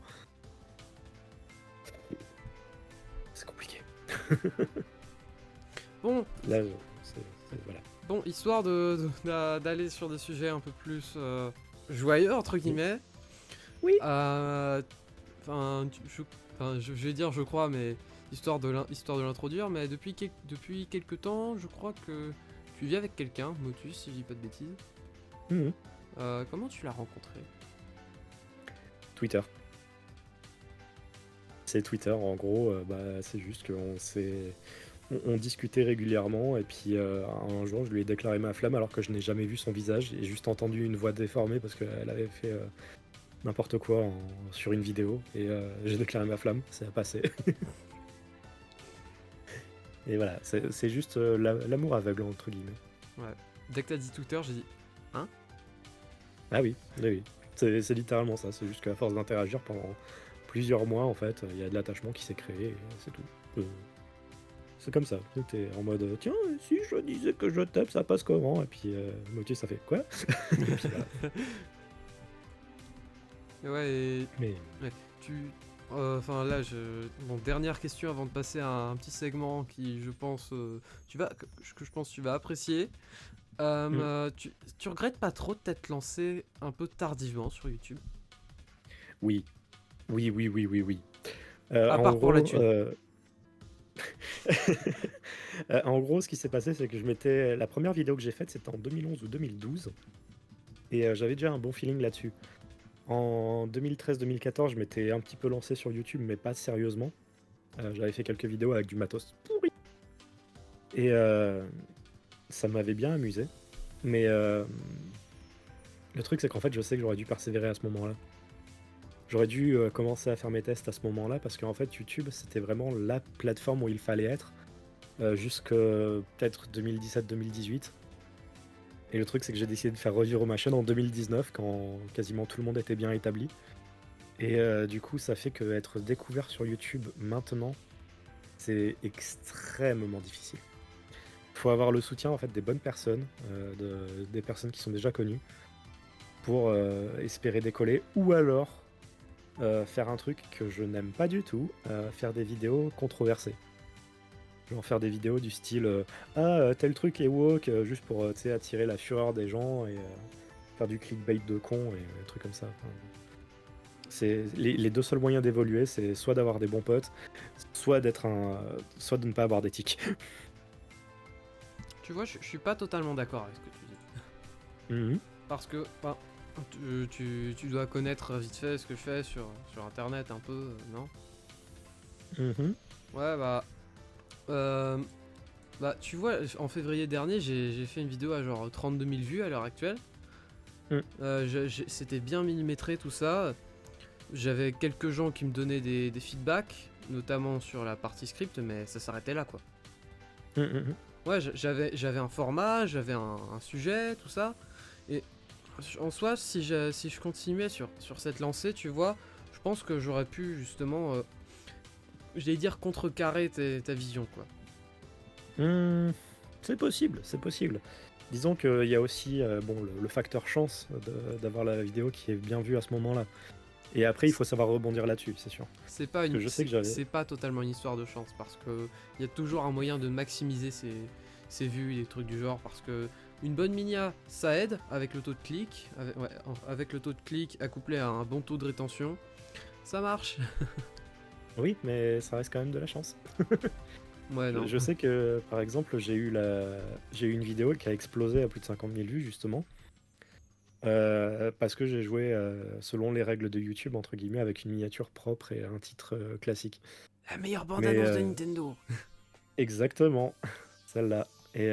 C'est compliqué. Bon, Là, voilà. bon, histoire d'aller sur des sujets un peu plus joyeux, entre guillemets. Oui. Enfin, je vais dire je crois, mais histoire de l'introduire, mais depuis quelques temps, je crois que tu vis avec quelqu'un, Motus, si je dis pas de bêtises. Mhm. Comment tu l'as rencontré? Twitter. C'est Twitter, en gros, c'est juste on discutait régulièrement, et puis un jour, je lui ai déclaré ma flamme alors que je n'ai jamais vu son visage et juste entendu une voix déformée parce qu'elle avait fait n'importe quoi sur une vidéo, et j'ai déclaré ma flamme, ça a passé. Et voilà, c'est juste l'amour aveugle, entre guillemets. Ouais. Dès que t'as dit Twitter, j'ai dit hein? Ah oui, oui, oui. C'est littéralement ça, c'est juste qu'à force d'interagir pendant plusieurs mois, en fait, il y a de l'attachement qui s'est créé, et c'est tout. C'est comme ça, t'es en mode tiens, si je disais que je t'aime, ça passe comment? Et puis Motus, ça fait quoi? Et puis voilà. Ouais, et Mais ouais, enfin là, bon, dernière question avant de passer à un petit segment qui, je pense, que je pense que tu vas apprécier. Tu regrettes pas trop de t'être lancé un peu tardivement sur YouTube? oui, oui, oui, oui, oui, oui. À En part pour la gros, thune. en gros, ce qui s'est passé, c'est que la première vidéo que j'ai faite, c'était en 2011 ou 2012, et j'avais déjà un bon feeling là-dessus. En 2013-2014, je m'étais un petit peu lancé sur YouTube, mais pas sérieusement. J'avais fait quelques vidéos avec du matos pourri, et ça m'avait bien amusé. Mais le truc, c'est qu'en fait, je sais que j'aurais dû persévérer à ce moment-là. J'aurais dû commencer à faire mes tests à ce moment-là, parce qu'en fait, YouTube, c'était vraiment la plateforme où il fallait être, jusque peut-être 2017-2018. Et le truc, c'est que j'ai décidé de faire revivre ma chaîne en 2019, quand quasiment tout le monde était bien établi. Et du coup, ça fait que être découvert sur YouTube maintenant, c'est extrêmement difficile. Il faut avoir le soutien, en fait, des bonnes personnes, des personnes qui sont déjà connues, pour espérer décoller, ou alors faire un truc que je n'aime pas du tout, faire des vidéos controversées. Genre faire des vidéos du style tel truc est woke, juste pour tu sais, attirer la fureur des gens, et faire du clickbait de con et des trucs comme ça. Enfin, c'est les deux seuls moyens d'évoluer, c'est soit d'avoir des bons potes, soit soit de ne pas avoir d'éthique. Tu vois, je suis pas totalement d'accord avec ce que tu dis. Mhm. Parce que, enfin, tu dois connaître vite fait ce que je fais sur internet un peu, non? Mhm. Ouais, euh, tu vois, en février dernier, j'ai fait une vidéo à genre 32 000 vues à l'heure actuelle. Mm. C'était bien millimétré tout ça. J'avais quelques gens qui me donnaient des feedbacks, notamment sur la partie script, mais ça s'arrêtait là, quoi. Mhm. Ouais, j'avais un format, j'avais un sujet, tout ça. Et en soi, si je continuais sur cette lancée, tu vois, je pense que j'aurais pu justement, j'allais dire, contrecarrer ta vision, quoi. C'est possible, c'est possible. Disons qu'il y a aussi bon, le facteur chance d'avoir la vidéo qui est bien vue à ce moment-là. Et après, il faut savoir rebondir là-dessus, c'est sûr. C'est pas Parce que je sais que j'avais... c'est pas totalement une histoire de chance, parce que il y a toujours un moyen de maximiser ses vues et des trucs du genre, parce que une bonne minia, ça aide avec le taux de clic, avec le taux de clic accouplé à un bon taux de rétention, ça marche. Oui, mais ça reste quand même de la chance. Ouais, non. Je sais que, par exemple, j'ai eu une vidéo qui a explosé à plus de 50 000 vues, justement. Parce que j'ai joué selon les règles de YouTube, entre guillemets, avec une miniature propre et un titre classique. La meilleure Mais bande-annonce de Nintendo. exactement, celle-là. Et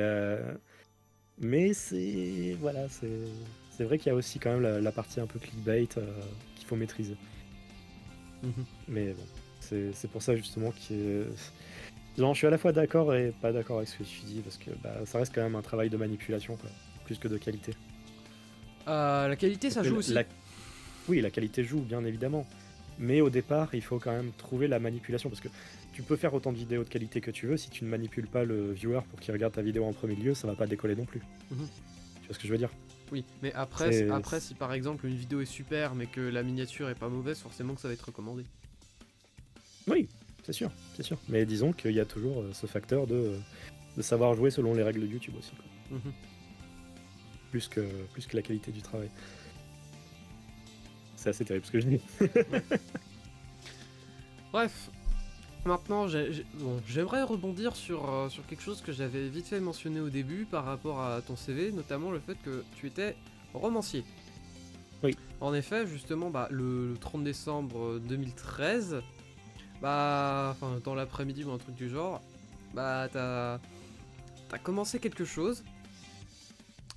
mais c'est voilà, c'est vrai qu'il y a aussi quand même la partie un peu clickbait qu'il faut maîtriser. Mhm. Mais bon, c'est pour ça justement que non, je suis à la fois d'accord et pas d'accord avec ce que tu dis, parce que ça reste quand même un travail de manipulation, quoi, plus que de qualité. La qualité, Parce ça que joue aussi. oui, la qualité joue, bien évidemment. Mais au départ, il faut quand même trouver la manipulation, parce que tu peux faire autant de vidéos de qualité que tu veux, si tu ne manipules pas le viewer pour qu'il regarde ta vidéo en premier lieu, ça va pas décoller non plus. Mhm. Tu vois ce que je veux dire? Oui, mais après, C'est... si par exemple une vidéo est super mais que la miniature est pas mauvaise, forcément que ça va être recommandé. Oui, c'est sûr, c'est sûr. Mais disons qu'il y a toujours ce facteur de savoir jouer selon les règles de YouTube aussi, quoi. Mhm. Plus que la qualité du travail. C'est assez terrible ce que je dis. Ouais. Bref, maintenant bon, j'aimerais rebondir sur quelque chose que j'avais vite fait mentionner au début par rapport à ton CV, notamment le fait que tu étais romancier. Oui. En effet, justement, bah, le 30 décembre 2013, bah, enfin, dans l'après-midi ou un truc du genre, bah, t'as commencé quelque chose,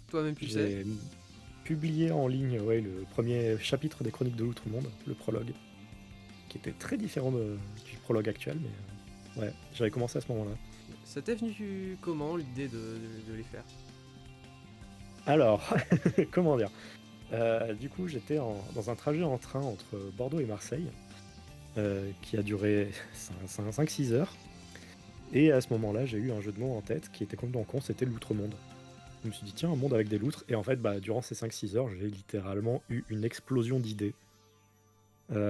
toi-même tu sais. J'ai publié en ligne le premier chapitre des Chroniques de l'Outre-Monde, le prologue, qui était très différent du prologue actuel, mais ouais, j'avais commencé à ce moment-là. Ça t'est venu comment l'idée de les faire? Alors, comment dire du coup, j'étais dans un trajet en train entre Bordeaux et Marseille, qui a duré 5-6 heures. Et à ce moment-là, j'ai eu un jeu de mots en tête qui était complètement con, c'était l'Outre-Monde. Je me suis dit, tiens, un monde avec des loutres. Et en fait, bah, durant ces 5-6 heures, j'ai littéralement eu une explosion d'idées.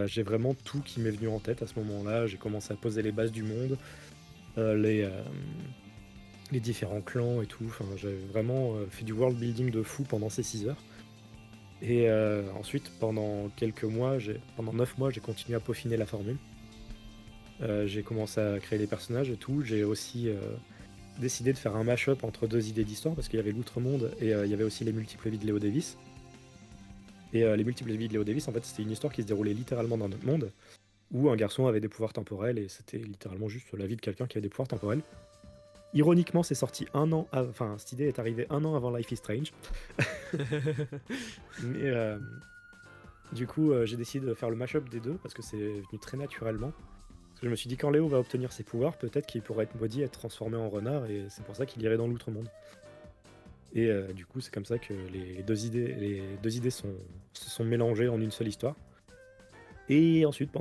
J'ai vraiment tout qui m'est venu en tête à ce moment-là. J'ai commencé à poser les bases du monde, les différents clans et tout. Enfin, j'ai vraiment fait du world building de fou pendant ces 6 heures. Et ensuite, pendant 9 mois, j'ai continué à peaufiner la formule. J'ai commencé à créer les personnages et tout. J'ai aussi décidé de faire un mash-up entre deux idées d'histoire, parce qu'il y avait l'Outre-Monde et il y avait aussi les multiples vies de Léo Davis. Et les multiples vies de Léo Davis, en fait, c'était une histoire qui se déroulait littéralement dans notre monde, où un garçon avait des pouvoirs temporels, et c'était littéralement juste la vie de quelqu'un qui avait des pouvoirs temporels. Ironiquement, c'est sorti enfin, cette idée est arrivée 1 an avant Life is Strange. Mais du coup, j'ai décidé de faire le mash-up des deux, parce que c'est venu très naturellement. Parce que je me suis dit, quand Léo va obtenir ses pouvoirs, peut-être qu'il pourrait être maudit, être transformé en renard, et c'est pour ça qu'il irait dans l'Outre-Monde. Et du coup, c'est comme ça que les deux idées se sont mélangées en une seule histoire. Et ensuite,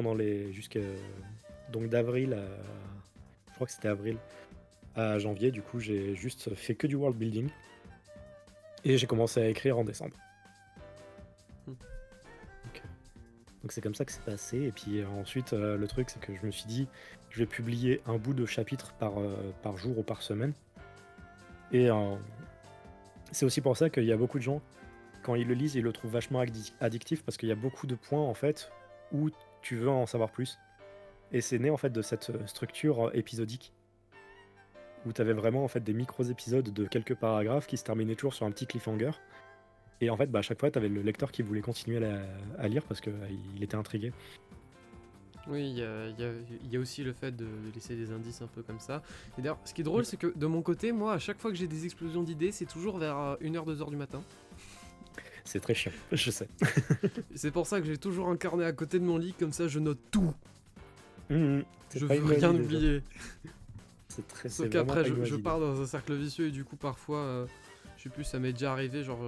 donc d'avril à... Je crois que c'était avril à janvier, du coup, j'ai juste fait que du world building. Et j'ai commencé à écrire en décembre. Donc c'est comme ça que c'est passé. Et puis ensuite, le truc, c'est que je me suis dit, je vais publier un bout de chapitre par jour ou par semaine. Et c'est aussi pour ça qu'il y a beaucoup de gens, quand ils le lisent, ils le trouvent vachement addictif, parce qu'il y a beaucoup de points, en fait, où tu veux en savoir plus. Et c'est né, en fait, de cette structure épisodique, où tu avais vraiment, en fait, des micro-épisodes de quelques paragraphes qui se terminaient toujours sur un petit cliffhanger. Et en fait, bah, à chaque fois, tu avais le lecteur qui voulait continuer à lire parce qu'il était intrigué. Oui, il y a aussi le fait de laisser des indices un peu comme ça. Et d'ailleurs, ce qui est drôle, c'est que de mon côté, moi, à chaque fois que j'ai des explosions d'idées, c'est toujours vers 1h, 2h du matin. C'est très chiant, je sais. C'est pour ça que j'ai toujours un carnet à côté de mon lit, comme ça je note tout. C'est Je pas veux une bonne rien idée, ça. oublier. C'est Sauf vraiment qu'après, pas une je bonne pars dans un cercle vicieux et du coup, parfois, je sais plus, ça m'est déjà arrivé, genre,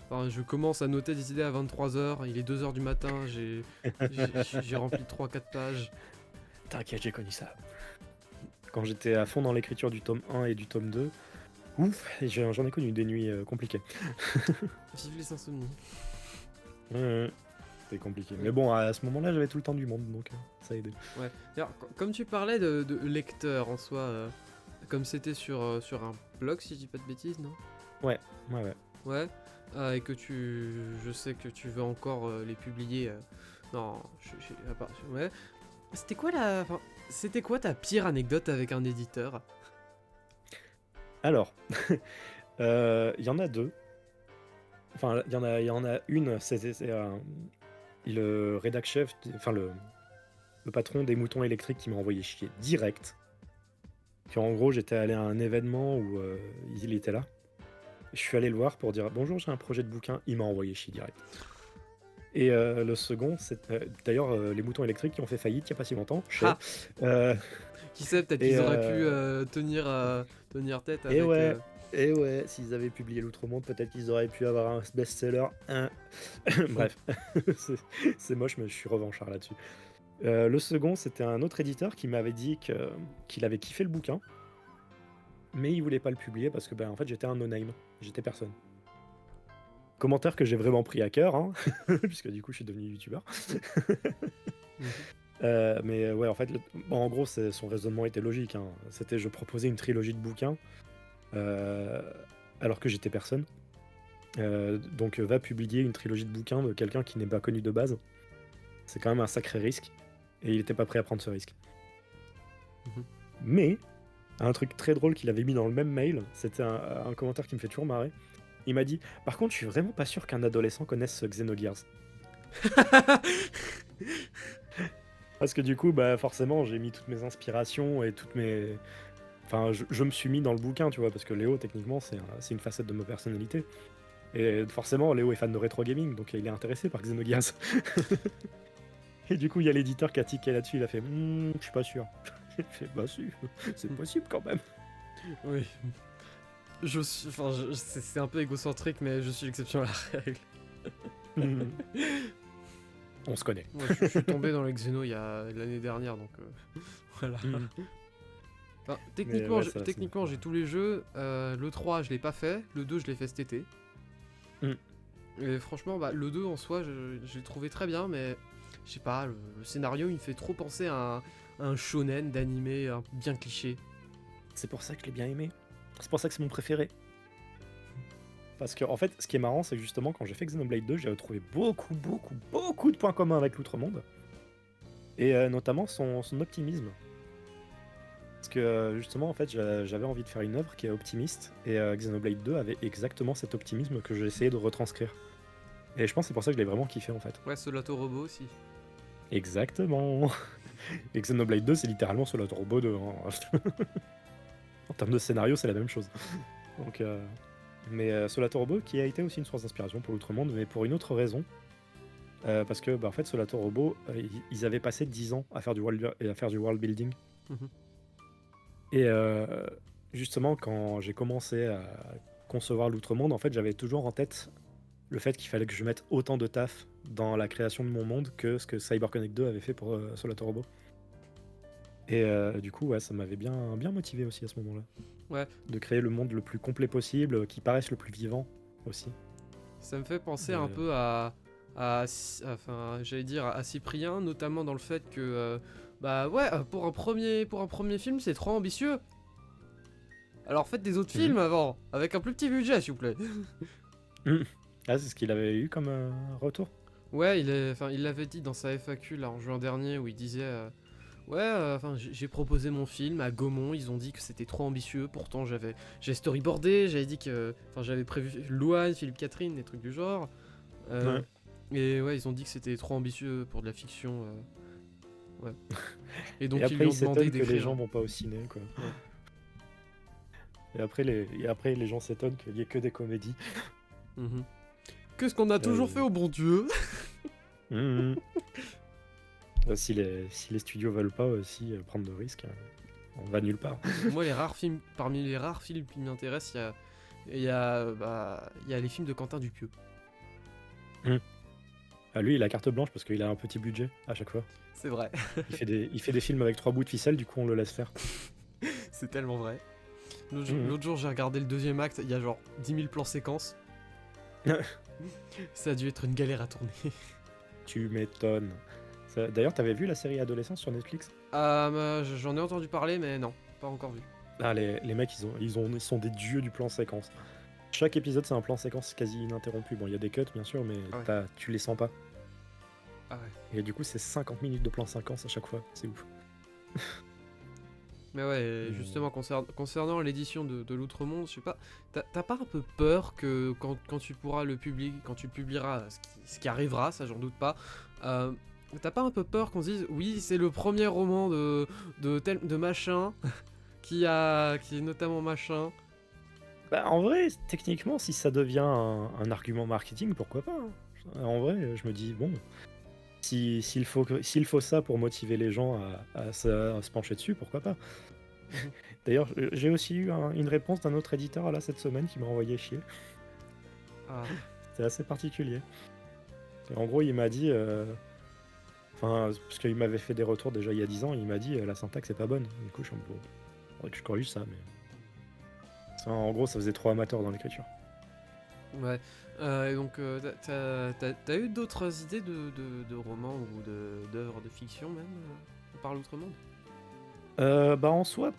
enfin, je commence à noter des idées à 23h, il est 2h du matin, j'ai rempli 3-4 pages. T'inquiète, j'ai connu ça. Quand j'étais à fond dans l'écriture du tome 1 et du tome 2, ouf, j'en ai connu des nuits compliquées. Vive les insomnies. C'était compliqué. Mais bon, à ce moment-là, j'avais tout le temps du monde, donc ça a aidé. Ouais. D'ailleurs, comme tu parlais de lecteur en soi, comme c'était sur un blog, si je dis pas de bêtises, non? Ouais. Ouais. Et que je sais que tu veux encore les publier. Non, ouais. C'était quoi ta pire anecdote avec un éditeur? Alors, il y en a deux. Enfin, il y en a une, c'est le rédac chef, enfin le patron des moutons électriques qui m'a envoyé chier direct. Puis en gros, j'étais allé à un événement où il était là. Je suis allé le voir pour dire bonjour, j'ai un projet de bouquin. Il m'a envoyé chier direct. Et le second, c'est d'ailleurs les moutons électriques qui ont fait faillite il n'y a pas si longtemps. Qui sait, peut-être qu'ils auraient pu tenir tête avec. Et ouais, s'ils avaient publié l'Outre-Monde, peut-être qu'ils auraient pu avoir un best-seller. Bref, c'est moche, mais je suis revanchard là-dessus. Le second, c'était un autre éditeur qui m'avait dit qu'il avait kiffé le bouquin, mais il voulait pas le publier parce que en fait j'étais un no-name, j'étais personne. Commentaire que j'ai vraiment pris à cœur, hein, puisque du coup je suis devenu youtubeur. Mais ouais, en fait, bon, en gros, son raisonnement était logique, hein. C'était, je proposais une trilogie de bouquins, euh, alors que j'étais personne. Donc, va publier une trilogie de bouquins de quelqu'un qui n'est pas connu de base. C'est quand même un sacré risque. Et il n'était pas prêt à prendre ce risque. Mhm. Mais, un truc très drôle qu'il avait mis dans le même mail, c'était un commentaire qui me fait toujours marrer. Il m'a dit, par contre, je suis vraiment pas sûr qu'un adolescent connaisse Xenogears. Parce que du coup, bah forcément, j'ai mis toutes mes inspirations et toutes mes... Enfin, je me suis mis dans le bouquin, tu vois, parce que Léo, techniquement, c'est une facette de ma personnalité. Et forcément, Léo est fan de rétro gaming, donc il est intéressé par Xenogears. Et du coup, il y a l'éditeur qui a tiqué là-dessus, il a fait je suis pas sûr. J'ai fait bah si, c'est possible quand même. Oui. Enfin, c'est un peu égocentrique, mais je suis l'exception à la règle. Hmm. On se connaît. Moi, je suis tombé dans les Xeno il y a l'année dernière, donc voilà. Hmm. Enfin, Mais techniquement, ouais, ça, techniquement j'ai tous les jeux. Le 3, je l'ai pas fait. Le 2, je l'ai fait cet été. Hmm. Et franchement, bah, le 2 en soi, j'ai trouvé très bien, mais je sais pas, le scénario il me fait trop penser à un shonen d'animé bien cliché. C'est pour ça que je l'ai bien aimé. C'est pour ça que c'est mon préféré. Parce que, en fait, ce qui est marrant, c'est que justement, quand j'ai fait Xenoblade 2, j'ai retrouvé beaucoup de points communs avec l'Outre-Monde. Et notamment son optimisme. Parce que, justement, en fait, j'avais envie de faire une œuvre qui est optimiste. Et Xenoblade 2 avait exactement cet optimisme que j'ai essayé de retranscrire. Et je pense que c'est pour ça que je l'ai vraiment kiffé, en fait. Ouais, Solato Robo aussi. Exactement. Et Xenoblade 2, c'est littéralement Solato Robo 2. Hein. En termes de scénario, c'est la même chose. Donc, mais Solato Robo, qui a été aussi une source d'inspiration pour l'Outre-Monde, mais pour une autre raison. Parce que, bah, en fait, Solato Robo, ils avaient passé 10 ans à faire du world building. Mhm. Et justement, quand j'ai commencé à concevoir l'Outre-Monde, en fait, j'avais toujours en tête le fait qu'il fallait que je mette autant de taf dans la création de mon monde que ce que CyberConnect 2 avait fait pour Solato Robo. Et du coup, ouais, ça m'avait bien motivé aussi à ce moment-là. Ouais. De créer le monde le plus complet possible, qui paraisse le plus vivant aussi. Ça me fait penser un peu enfin, j'allais dire à Cyprien, notamment dans le fait que, bah ouais, pour un premier film, c'est trop ambitieux. Alors faites des autres films avant, avec un plus petit budget, s'il vous plaît. Ah, c'est ce qu'il avait eu comme retour. Ouais, il l'avait dit dans sa FAQ là en juin dernier où il disait ouais, enfin j'ai proposé mon film à Gaumont, ils ont dit que c'était trop ambitieux. Pourtant j'ai storyboardé, j'avais dit que, enfin j'avais prévu Louane, Philippe Catherine, des trucs du genre. Ouais. Et ouais, ils ont dit que c'était trop ambitieux pour de la fiction. Ouais. Et donc Et ils après, lui ont il demandé s'étonne que les d'écrire. gens vont pas au ciné, quoi. Ouais. Et après, les gens s'étonnent qu'il y ait que des comédies. Mhm. Qu'est-ce qu'on a toujours fait au bon Dieu? Mhm. Si les studios veulent pas aussi prendre de risques, on va nulle part. Moi, parmi les rares films qui m'intéressent, il y a les films de Quentin Dupieux. Ah, lui, il a carte blanche parce qu'il a un petit budget à chaque fois. C'est vrai. Il fait des films avec 3 bouts de ficelle, du coup on le laisse faire. C'est tellement vrai. L'autre jour, j'ai regardé le deuxième acte, il y a genre 10 000 plans séquences. Ça a dû être une galère à tourner. Tu m'étonnes. D'ailleurs, t'avais vu la série Adolescence sur Netflix? J'en ai entendu parler, mais non, pas encore vu. Ah, les mecs, ils sont des dieux du plan séquence. Chaque épisode, c'est un plan séquence quasi ininterrompu. Bon, il y a des cuts, bien sûr, mais Ah ouais. tu les sens pas. Ah ouais. Et du coup, c'est 50 minutes de plan séquence à chaque fois. C'est ouf. Mais ouais, justement, concernant l'édition de l'Outre-Monde, je sais pas, t'as pas un peu peur que quand tu pourras quand tu publieras, ce qui arrivera, ça j'en doute pas, t'as pas un peu peur qu'on se dise, oui, c'est le premier roman de machin, qui est notamment machin. Bah, en vrai, techniquement, si ça devient un argument marketing, pourquoi pas, hein. En vrai, je me dis, bon, s'il faut ça pour motiver les gens à se pencher dessus, pourquoi pas. D'ailleurs, j'ai aussi eu une réponse d'un autre éditeur là cette semaine qui m'a envoyé chier. Ah. C'est assez particulier. Et en gros, il m'a dit, enfin, parce qu'il m'avait fait des retours déjà il y a 10 ans, il m'a dit la syntaxe est pas bonne. Du coup, je suis un peu, faudrait que je corrige ça, mais en gros, ça faisait trop amateur dans l'écriture. Ouais. Et donc, t'as eu d'autres idées de romans ou d'œuvres de fiction même par l'outre-monde? Bah, en soi,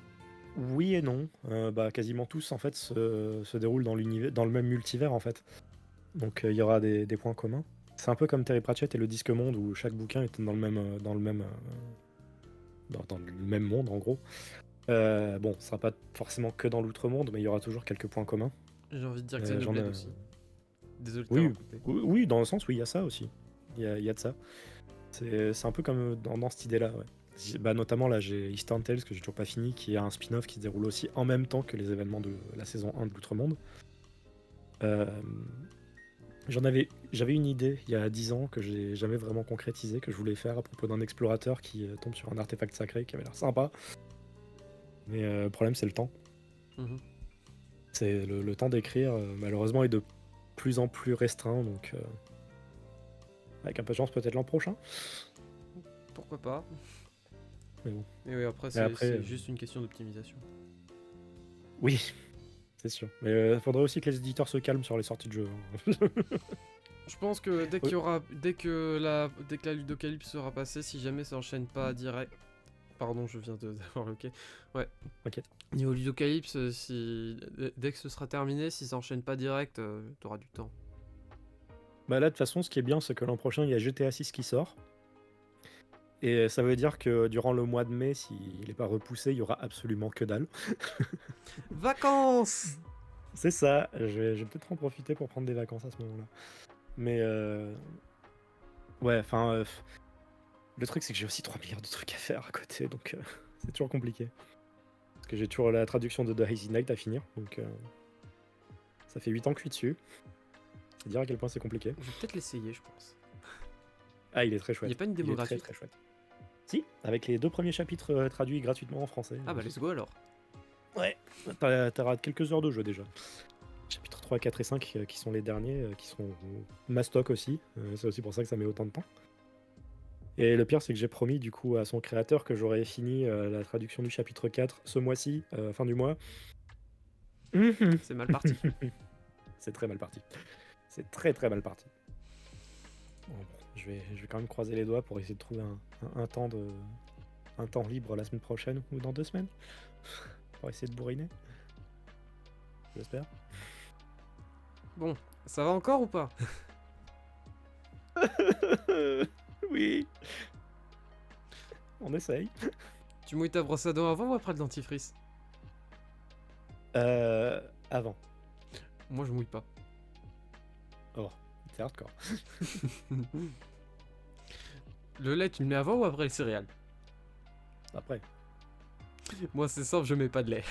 oui et non. Bah, quasiment tous, en fait, se déroulent dans le même multivers, en fait. Donc, il y aura des points communs. C'est un peu comme Terry Pratchett et le Disque Monde, où chaque bouquin est dans le même monde, en gros. Bon, ce sera pas forcément que dans l'outre-monde, mais il y aura toujours quelques points communs. J'ai envie de dire que J'en Xenoblade ai... aussi. Désolé de Oui, t'avoir coupé. oui, dans le sens où il y a ça aussi. Il y a de ça. C'est un peu comme dans cette idée-là, ouais. Bah, notamment, là, j'ai Eastern Tales, que j'ai toujours pas fini, qui est un spin-off qui se déroule aussi en même temps que les événements de la saison 1 de l'Outre-Monde. Euh, J'avais une idée il y a 10 ans que j'ai jamais vraiment concrétisée, que je voulais faire à propos d'un explorateur qui tombe sur un artefact sacré qui avait l'air sympa. Mais le problème, c'est le temps. Mhm. C'est le temps d'écrire, malheureusement, est de plus en plus restreint, donc avec un peu de chance, peut-être l'an prochain. Pourquoi pas? Mais bon. Et oui, après, Mais c'est après, juste une question d'optimisation. oui, c'est sûr. Mais il faudrait aussi que les éditeurs se calment sur les sorties de jeux, hein. Je pense que Oui. dès que la Ludocalypse sera passée, si jamais ça enchaîne pas direct. Pardon, je viens d'avoir le ok. Ouais. Ok. Niveau Ludocalypse, dès que ce sera terminé, si ça enchaîne pas direct, t'auras du temps. Bah là, de toute façon, ce qui est bien, c'est que l'an prochain, il y a GTA 6 qui sort. Et ça veut dire que durant le mois de mai, s'il n'est pas repoussé, il y aura absolument que dalle. Vacances! C'est ça, je vais peut-être en profiter pour prendre des vacances à ce moment-là. Mais ouais, enfin, le truc, c'est que j'ai aussi 3 milliards de trucs à faire à côté, donc c'est toujours compliqué. Parce que j'ai toujours la traduction de The Hazy Knight à finir, donc ça fait 8 ans que je suis dessus. C'est dire à quel point c'est compliqué. Je vais peut-être l'essayer, je pense. Ah, il est très Il chouette. y a pas une Il démo est très gratuite? très chouette. Si, avec les 2 premiers chapitres traduits gratuitement en français. Ah bah let's go alors. Ouais, t'auras quelques heures de jeu déjà. Chapitres 3, 4 et 5 qui sont les derniers, qui sont mastoc aussi. C'est aussi pour ça que ça met autant de temps. Et le pire, c'est que j'ai promis du coup à son créateur que j'aurais fini la traduction du chapitre 4 ce mois-ci, fin du mois. C'est mal parti. C'est très mal parti. C'est très très mal parti. Bon, je vais quand même croiser les doigts pour essayer de trouver un temps libre la semaine prochaine ou dans 2 semaines. Pour essayer de bourriner. J'espère. Bon, ça va encore ou pas? Oui. On essaye. Tu mouilles ta brosse à dents avant ou après le dentifrice? Avant. Moi je mouille pas. Oh, c'est hardcore. Le lait, tu le mets avant ou après les céréales? Après, Moi c'est simple, je mets pas de lait.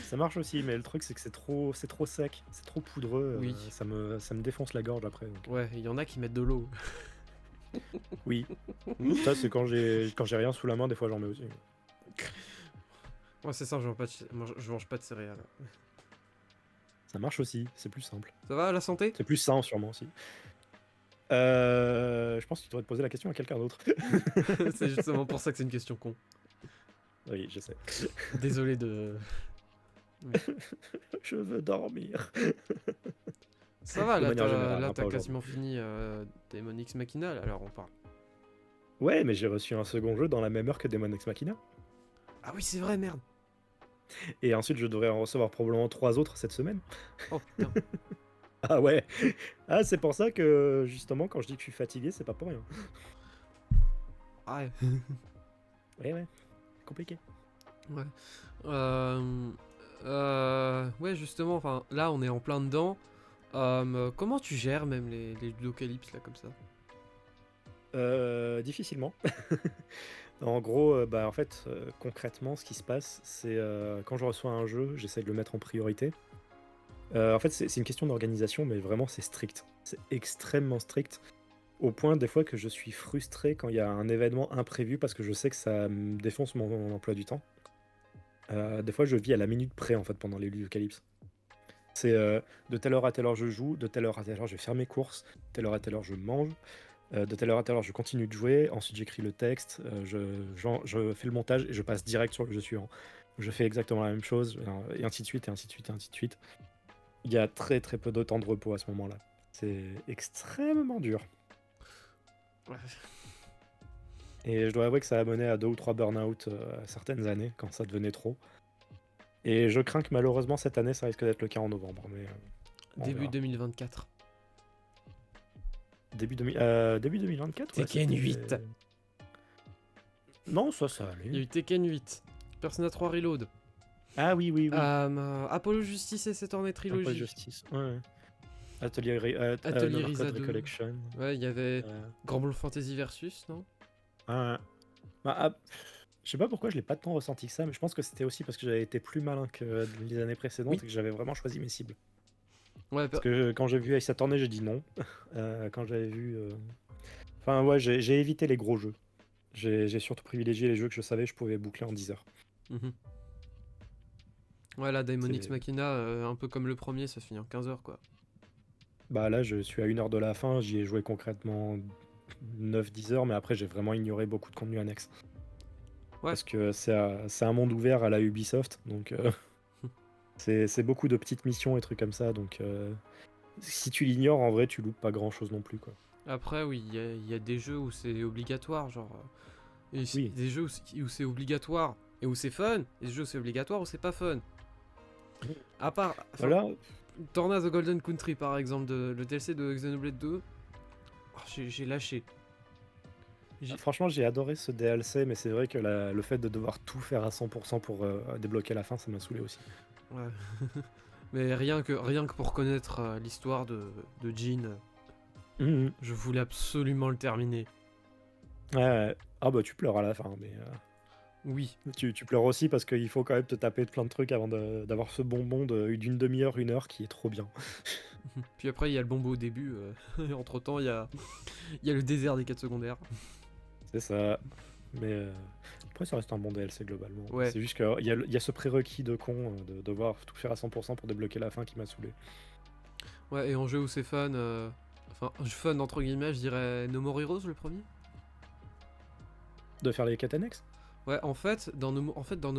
ça marche aussi, mais le truc c'est que c'est trop sec, c'est trop poudreux. Oui. Ça me défonce la gorge après. Donc. Ouais, il y en a qui mettent de l'eau. Oui. Ça c'est quand j'ai rien sous la main, des fois j'en mets aussi. Ouais, c'est simple, je mange pas de céréales. Ça marche aussi, c'est plus simple. Ça va, la santé? C'est plus sain sûrement aussi. Je pense que tu devrais te poser la question à quelqu'un d'autre. C'est justement pour ça que c'est une question con. Oui, je sais. Désolé de... Je veux dormir. Ça va, De là manière générale, t'as hein, pas aujourd'hui. quasiment fini Demon X Machina, alors on parle. Ouais, mais j'ai reçu un second jeu dans la même heure que Demon Ex Machina. Ah oui, c'est vrai, merde. Et ensuite, je devrais en recevoir probablement 3 autres cette semaine. Oh putain. Ah ouais. Ah, c'est pour ça que, justement, quand je dis que je suis fatigué, c'est pas pour rien. Ah ouais. Ouais. Compliqué. Ouais. Ouais, justement, enfin, là on est en plein dedans. Comment tu gères même les ludocalypses là comme ça? Difficilement. En gros, en fait, concrètement, ce qui se passe, c'est quand je reçois un jeu, j'essaie de le mettre en priorité. En fait, c'est une question d'organisation, mais vraiment, c'est strict. C'est extrêmement strict. Au point, des fois, que je suis frustré quand il y a un événement imprévu parce que je sais que ça me défonce mon emploi du temps. Des fois, je vis à la minute près, en fait, pendant les Ludocalypse. C'est de telle heure à telle heure, je joue, de telle heure à telle heure, je vais faire mes courses, de telle heure à telle heure, je mange. De telle heure à telle heure, je continue de jouer. Ensuite, j'écris le texte, je fais le montage et je passe direct sur le jeu suivant. Je fais exactement la même chose, et ainsi de suite, et ainsi de suite, et ainsi de suite. Il y a très très peu de temps de repos à ce moment-là. C'est extrêmement dur. Ouais. Et je dois avouer que ça a mené à 2 ou 3 burn-out à certaines années, quand ça devenait trop. Et je crains que malheureusement cette année, ça risque d'être le cas en novembre, mais on Début verra. 2024. Début 2024, ouais, Tekken c'était... 8. Non, ça Il y a allait. eu Tekken 8. Persona 3 Reload. Ah oui, oui, oui. Apollo Justice et cette ornée Un peu trilogie. justice. Ouais. Atelier Atelier Another Risa Code 2. Recollection. Ouais, il y avait Euh, Grand Blue Fantasy Versus, non? ah, bah, je sais pas pourquoi je l'ai pas tant ressenti que ça, mais je pense que c'était aussi parce que j'avais été plus malin que les années précédentes Oui. et que j'avais vraiment choisi mes cibles. Ouais, Parce que quand j'ai vu Ace Attorney, j'ai dit non. Quand j'avais vu... Enfin ouais, j'ai évité les gros jeux. J'ai surtout privilégié les jeux que je savais que je pouvais boucler en 10 heures. mhm. Ouais, là, Daemon X C'est- Machina, un peu comme le premier, ça finit en 15 heures, quoi. Bah là, je suis à 1 heure de la fin, j'y ai joué concrètement 9-10 heures, mais après j'ai vraiment ignoré beaucoup de contenu annexe. Ouais. Parce que c'est un monde ouvert à la Ubisoft, donc c'est beaucoup de petites missions et trucs comme ça, donc si tu l'ignores, en vrai, tu loupes pas grand-chose non plus, quoi. Après, oui, il y a des jeux où c'est obligatoire, genre. Et Oui. des jeux où c'est obligatoire et où c'est fun, et des jeux où c'est obligatoire où c'est pas fun. À part. Enfin, Voilà, Torna The Golden Country, par exemple, le DLC de Xenoblade 2. Oh, j'ai lâché. franchement, j'ai adoré ce DLC, mais c'est vrai que le fait de devoir tout faire à 100% pour débloquer la fin, ça m'a saoulé aussi. Ouais. Mais rien que pour connaître l'histoire de Jean, Mhm. je voulais absolument le terminer. Ouais. Ah bah tu pleures à la fin, mais Oui. tu pleures aussi parce qu'il faut quand même te taper plein de trucs avant d'avoir ce bonbon d'une demi-heure, 1 heure qui est trop bien. Puis après, il y a le bombo au début. Entre temps, il y a le désert des quêtes secondaires. C'est ça. Mais après, ça reste un bon DLC globalement. Ouais. C'est juste qu'il y a ce prérequis de con de devoir tout faire à 100% pour débloquer la fin qui m'a saoulé. Ouais, et en jeu où c'est fun. Enfin, fun entre guillemets, je dirais No More Heroes le premier. De faire les quêtes annexes? Ouais, en fait, dans No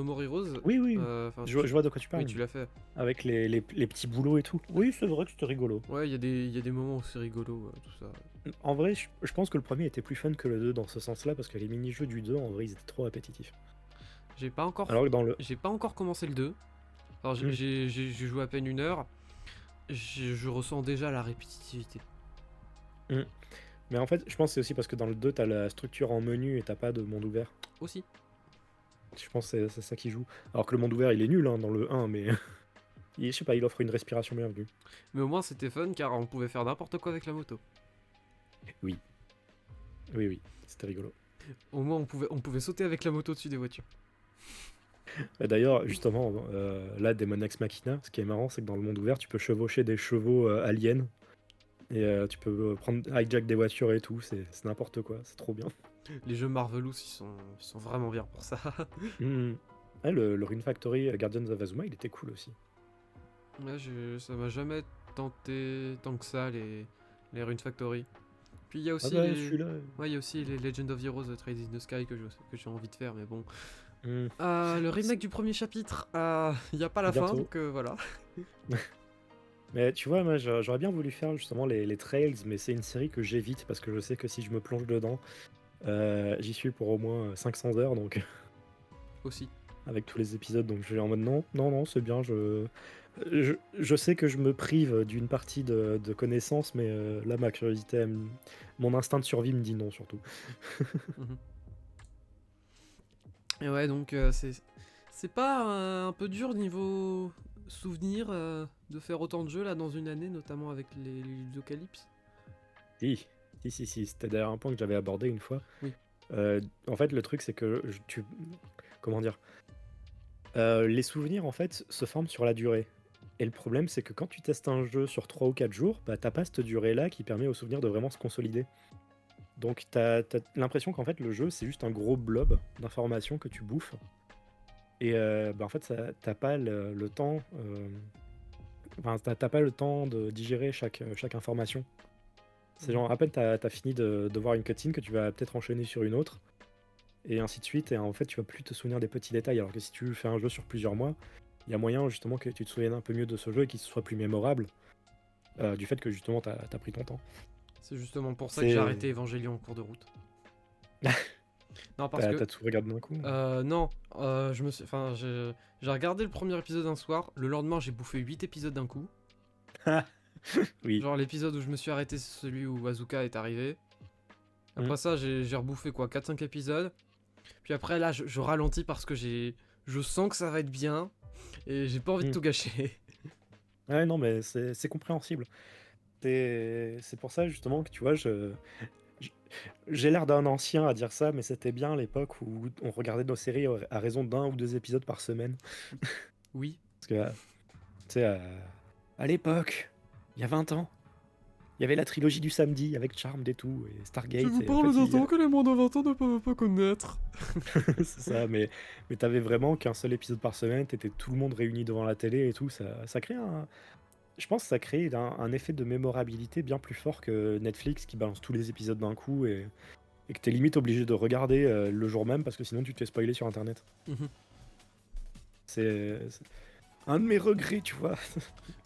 More Heroes. Oui, oui. enfin, Je vois de quoi tu parles. Oui, tu l'as fait. Avec les petits boulots et tout. Oui, c'est vrai que c'était rigolo. Ouais, il y a des moments où c'est rigolo, tout ça. En vrai, je pense que le premier était plus fun que le 2 dans ce sens-là, parce que les mini-jeux du 2, en vrai, ils étaient trop répétitifs. J'ai pas encore. Alors que dans le... J'ai pas encore commencé le 2. Alors j'ai joué à peine 1 heure. Je ressens déjà la répétitivité. Mais en fait, je pense que c'est aussi parce que dans le 2, t'as la structure en menu et t'as pas de monde ouvert. Aussi. Je pense que c'est ça qui joue. Alors que le monde ouvert, il est nul hein, dans le 1, mais je sais pas, il offre une respiration bienvenue. Mais au moins c'était fun car on pouvait faire n'importe quoi avec la moto. Oui. Oui, oui, c'était rigolo. Au moins on pouvait sauter avec la moto dessus des voitures. D'ailleurs, justement, là, Daemon X Machina, ce qui est marrant, c'est que dans le monde ouvert, tu peux chevaucher des chevaux aliens. Et tu peux prendre hijack des voitures et tout, c'est n'importe quoi, c'est trop bien. Les jeux Marvelous, ils sont vraiment bien pour ça. Mhm. Ouais, le Rune Factory Guardians of Azuma, il était cool aussi. Ouais, ça m'a jamais tenté tant que ça, les Rune Factory. Puis il y a aussi Ah bah, celui-là. Ouais, il y a aussi les Legend of Heroes Trade in the Sky que j'ai envie de faire, mais bon. Mhm. Le remake du premier chapitre, il n'y a pas la fin, Bientôt. donc voilà. Mais tu vois, moi j'aurais bien voulu faire justement les Trails, mais c'est une série que j'évite parce que je sais que si je me plonge dedans, j'y suis pour au moins 500 heures, donc Aussi. avec tous les épisodes, donc je suis en mode non, non, non, c'est bien, je sais que je me prive d'une partie de connaissances, mais là ma curiosité, mon instinct de survie me dit non surtout. Mhm. Et ouais, donc c'est pas un peu dur niveau souvenir de faire autant de jeux là dans une année, notamment avec les Ludocalypse. Si, si, c'était d'ailleurs un point que j'avais abordé une fois. Oui. En fait, le truc c'est que comment dire, les souvenirs en fait se forment sur la durée. Et le problème, c'est que quand tu testes un jeu sur 3 ou 4 jours, bah, t'as pas cette durée-là qui permet au souvenir de vraiment se consolider. Donc t'as l'impression qu'en fait le jeu c'est juste un gros blob d'informations que tu bouffes. Et bah, en fait t'as pas le temps, enfin t'as pas le temps de digérer chaque information. C'est genre à peine t'as fini de voir une cutscene que tu vas peut-être enchaîner sur une autre. Et ainsi de suite, et en fait tu vas plus te souvenir des petits détails. Alors que si tu fais un jeu sur plusieurs mois, il y a moyen justement que tu te souviennes un peu mieux de ce jeu et qu'il soit plus mémorable du fait que justement t'as pris ton temps. C'est justement pour ça que j'ai C'est arrêté Evangelion en cours de route. Non, parce t'as que tout regardé d'un coup? non, enfin, j'ai regardé le premier épisode un soir. Le lendemain, j'ai bouffé 8 épisodes d'un coup. Oui. Genre l'épisode où je me suis arrêté, c'est celui où Azuka est arrivé. Après ça, j'ai rebouffé quoi, 4-5 épisodes. Puis après, là, je ralentis parce que je sens que ça va être bien. Et j'ai pas envie de Mm. tout gâcher. Ouais, non, mais c'est compréhensible. C'est pour ça justement que tu vois, j- j'ai l'air d'un ancien à dire ça, mais c'était bien l'époque où on regardait nos séries à raison d'un ou deux épisodes par semaine. Oui. Parce que, tu sais, à l'époque, il y a 20 ans, il y avait la trilogie du samedi avec Charmed et tout, et Stargate, et en fait, que les moins de 20 ans ne peuvent pas connaître. c'est ça, mais t'avais vraiment qu'un seul épisode par semaine, t'étais tout le monde réuni devant la télé et tout, ça crée je pense que ça crée un effet de mémorabilité bien plus fort que Netflix qui balance tous les épisodes d'un coup et que t'es limite obligé de regarder le jour même parce que sinon tu te fais spoiler sur internet. Mhm. C'est un de mes regrets, tu vois.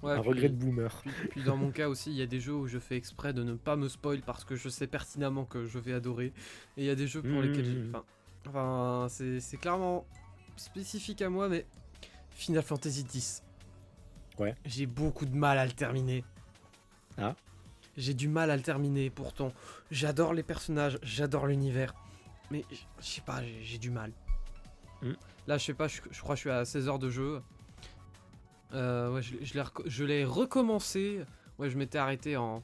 Ouais, Un regret de boomer. puis dans mon cas aussi, il y a des jeux où je fais exprès de ne pas me spoil parce que je sais pertinemment que je vais adorer. Et il y a des jeux pour lesquels enfin, c'est clairement spécifique à moi, mais Final Fantasy X. Ouais. J'ai beaucoup de mal à le terminer. Ah. J'ai du mal à le terminer, pourtant. J'adore les personnages, j'adore l'univers. Mais je sais pas, j'ai du mal. Là, je sais pas, je crois que je suis à 16 heures de jeu. Ouais, je l'ai recommencé. Ouais, je m'étais arrêté au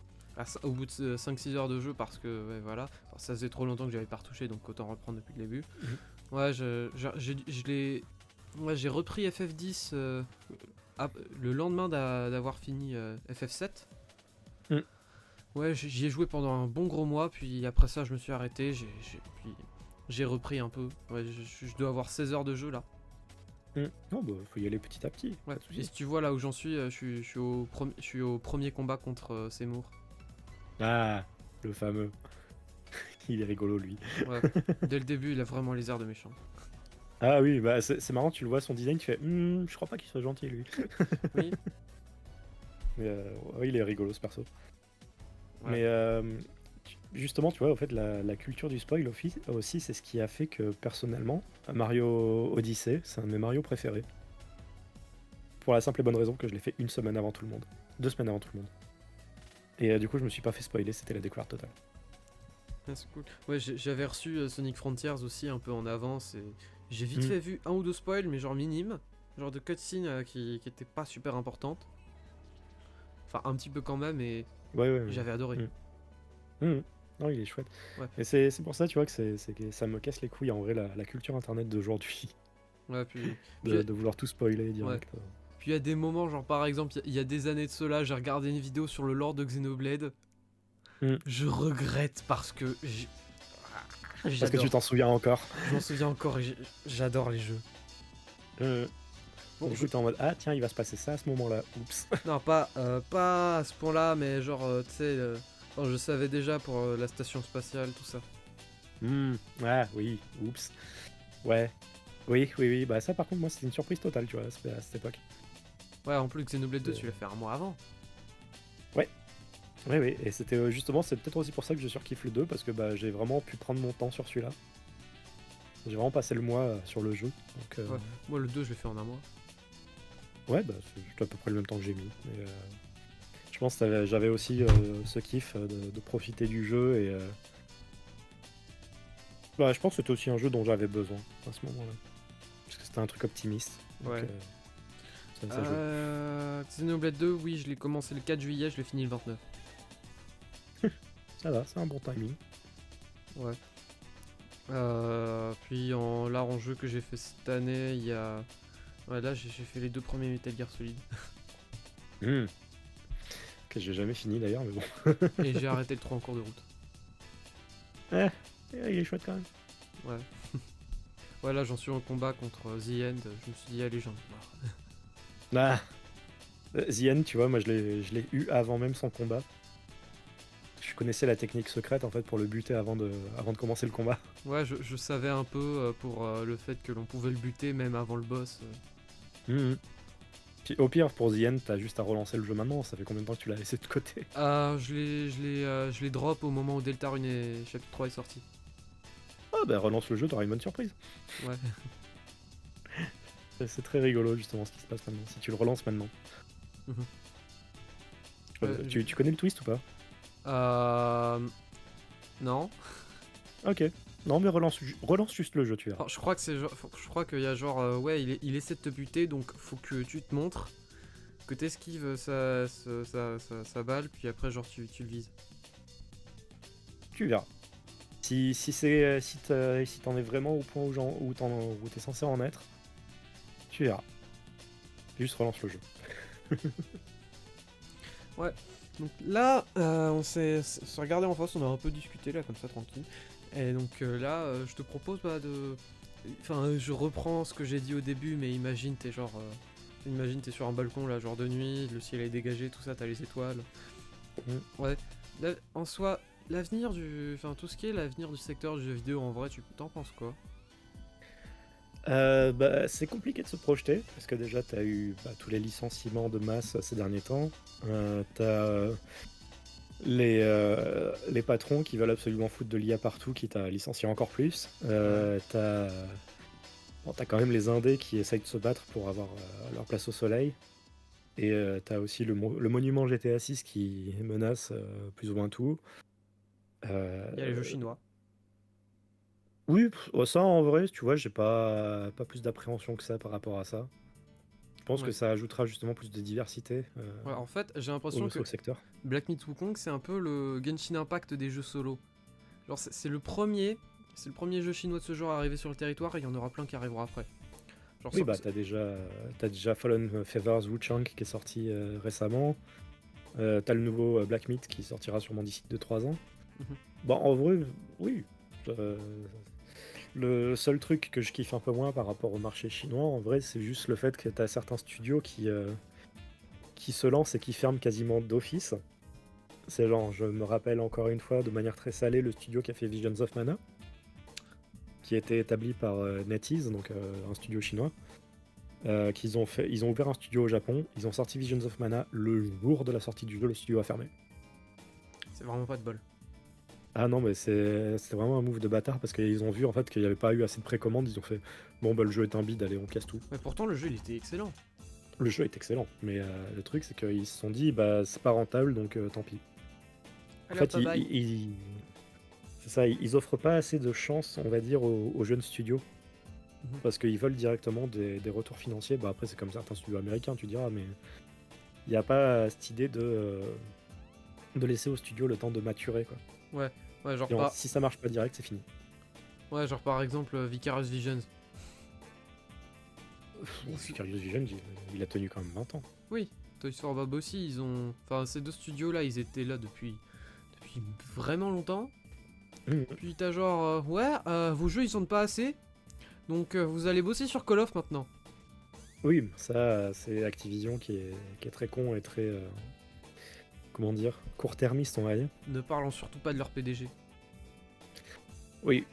bout de 5-6 heures de jeu parce que, ouais, voilà. Enfin, ça faisait trop longtemps que j'avais pas retouché, donc autant reprendre depuis le début. Ouais, j'ai repris FF10 le lendemain d'avoir fini FF7. Ouais, j'y ai joué pendant un bon gros mois, puis après ça, je me suis arrêté. Puis j'ai repris un peu. Ouais, je dois avoir 16 heures de jeu là. Non, bah, faut y aller petit à petit. Ouais. Et si tu vois là où j'en suis, je suis au premier combat contre Seymour. Ah, le fameux. Il est rigolo, lui. Ouais. Dès le début, il a vraiment les airs de méchant. Ah oui, bah c'est marrant, tu le vois, son design, tu fais je crois pas qu'il soit gentil, lui. Oui. Mais ouais, il est rigolo, ce perso. Ouais. Mais justement, tu vois, en fait, la culture du spoil aussi, c'est ce qui a fait que, personnellement, Mario Odyssey, c'est un de mes Mario préférés. Pour la simple et bonne raison que je l'ai fait une semaine avant tout le monde. 2 semaines avant tout le monde. Et du coup, je me suis pas fait spoiler, c'était la découverte totale. Ah, c'est cool. Ouais, j'avais reçu Sonic Frontiers aussi un peu en avance et j'ai vite fait vu un ou deux spoils, mais genre minime. Genre de cutscene qui était pas super importante. Enfin, un petit peu quand même, et Ouais. j'avais adoré. Non, il est chouette. Ouais. Et c'est pour ça, tu vois, que ça me casse les couilles en vrai, la culture internet d'aujourd'hui. Ouais, puis de vouloir tout spoiler direct. puis il y a des moments, genre par exemple, il y a des années de cela, j'ai regardé une vidéo sur le lore de Xenoblade. Je regrette parce que parce que tu t'en souviens encore. Je m'en souviens encore et j'adore les jeux. Bon, du coup, t'es en mode tiens, il va se passer ça à ce moment-là. Oups. Non, pas à ce point-là, mais genre, tu sais, je savais déjà pour la station spatiale, tout ça. Ah oui, oups. Ouais. Oui. Bah ça, par contre, moi, c'était une surprise totale, tu vois, à cette époque. Ouais, en plus, Xenoblade 2, tu l'as fait un mois avant. Oui. Et c'était justement, c'est peut-être aussi pour ça que je surkiffe le 2, parce que bah, j'ai vraiment pu prendre mon temps sur celui-là. J'ai vraiment passé le mois sur le jeu. Donc, ouais. Moi, le 2, je l'ai fait en un mois. Ouais, bah c'est à peu près le même temps que j'ai mis. Mais, je pense que j'avais aussi ce kiff de profiter du jeu et bah, je pense que c'était aussi un jeu dont j'avais besoin à ce moment-là. Parce que c'était un truc optimiste. Donc, Ouais. ça joue. Xenoblade 2, oui, je l'ai commencé le 4 juillet, je l'ai fini le 29. Ça va, c'est un bon timing. Ouais. Puis là, en jeu que j'ai fait cette année, il y a... Ouais, là, j'ai fait les 2 premiers Metal Gear Solid. Que j'ai jamais fini d'ailleurs, mais bon. Et j'ai arrêté le 3 en cours de route. Il est chouette quand même. Ouais. Ouais, là, j'en suis en combat contre The End. Je me suis dit, allez, j'en ai marre. The End, tu vois, moi je l'ai eu avant même son combat. Je connaissais la technique secrète en fait pour le buter avant de commencer le combat. Ouais, je savais un peu pour le fait que l'on pouvait le buter même avant le boss. Puis, au pire, pour The End, t'as juste à relancer le jeu maintenant. Ça fait combien de temps que tu l'as laissé de côté? Je les drop au moment où Deltarune et chapitre 3 est sorti. Ah bah relance le jeu, t'auras une bonne surprise. Ouais. C'est très rigolo justement ce qui se passe maintenant, si tu le relances maintenant. Mhm. Ouais, Tu connais le twist ou pas? Non. Ok. Non mais relance juste le jeu, tu verras. Enfin, je crois que c'est genre, je crois qu'il y a genre, ouais, il essaie de te buter, donc faut que tu te montres, que t'esquives sa balle, puis après genre tu le vises. Tu verras. Si t'en es vraiment au point où t'es censé en être, tu verras. Juste relance le jeu. Ouais. Donc là, on s'est regardé en face, on a un peu discuté là comme ça tranquille. Et donc là, je te propose de... Enfin, je reprends ce que j'ai dit au début, mais imagine t'es genre... imagine t'es sur un balcon là, genre de nuit, le ciel est dégagé, tout ça, t'as les étoiles. Ouais. En soi, l'avenir du... Enfin, tout ce qui est l'avenir du secteur du jeu vidéo, en vrai, tu t'en penses quoi? Bah, c'est compliqué de se projeter, parce que déjà t'as eu tous les licenciements de masse ces derniers temps. T'as les patrons qui veulent absolument foutre de l'IA partout, quitte à licencier encore plus. T'as quand même les indés qui essayent de se battre pour avoir leur place au soleil. Et t'as aussi le monument GTA 6 qui menace plus ou moins tout. Il y a les jeux chinois. Oui, ça en vrai, tu vois, j'ai pas plus d'appréhension que ça par rapport à ça. Je pense que ça ajoutera justement plus de diversité Ouais, en fait, j'ai l'impression que au secteur. Black Myth Wukong, c'est un peu le Genshin Impact des jeux solo. Genre, c'est le premier jeu chinois de ce genre à arriver sur le territoire, et il y en aura plein qui arriveront après. Genre, Oui, t'as déjà Fallen Feathers Wuchang qui est sorti récemment. T'as le nouveau Black Myth qui sortira sûrement d'ici 2-3 ans. Bon, en vrai, oui. Le seul truc que je kiffe un peu moins par rapport au marché chinois, en vrai, c'est juste le fait que t'as certains studios qui se lancent et qui ferment quasiment d'office. C'est genre, je me rappelle encore une fois de manière très salée le studio qui a fait Visions of Mana, qui était établi par NetEase, donc un studio chinois. Ils ont ouvert un studio au Japon, ils ont sorti Visions of Mana, le jour de la sortie du jeu, le studio a fermé. C'est vraiment pas de bol. Ah non, mais c'est vraiment un move de bâtard parce qu'ils ont vu en fait qu'il n'y avait pas eu assez de précommandes, ils ont fait bon bah le jeu est un bide, allez on casse tout. Mais pourtant le jeu il était excellent. Le jeu est excellent, mais le truc c'est qu'ils se sont dit bah c'est pas rentable donc tant pis. En fait, c'est ça, ils offrent pas assez de chance, on va dire, aux jeunes studios. Parce qu'ils veulent directement des retours financiers. Bah après, c'est comme certains studios américains, tu diras, mais il n'y a pas cette idée de laisser au studio le temps de maturer, quoi. Ouais, genre pas... Si ça marche pas direct, c'est fini. Ouais, genre par exemple Vicarious Visions. Vicarious Visions, il a tenu quand même 20 ans. Oui, Toys for Bob aussi, ils ont... Enfin, ces deux studios-là, ils étaient là depuis vraiment longtemps. Puis t'as genre, vos jeux ils sont pas assez, donc vous allez bosser sur Call of maintenant. Oui, ça, c'est Activision qui est très con et très... comment dire, court-termiste, on va dire. Ne parlons surtout pas de leur PDG. Oui.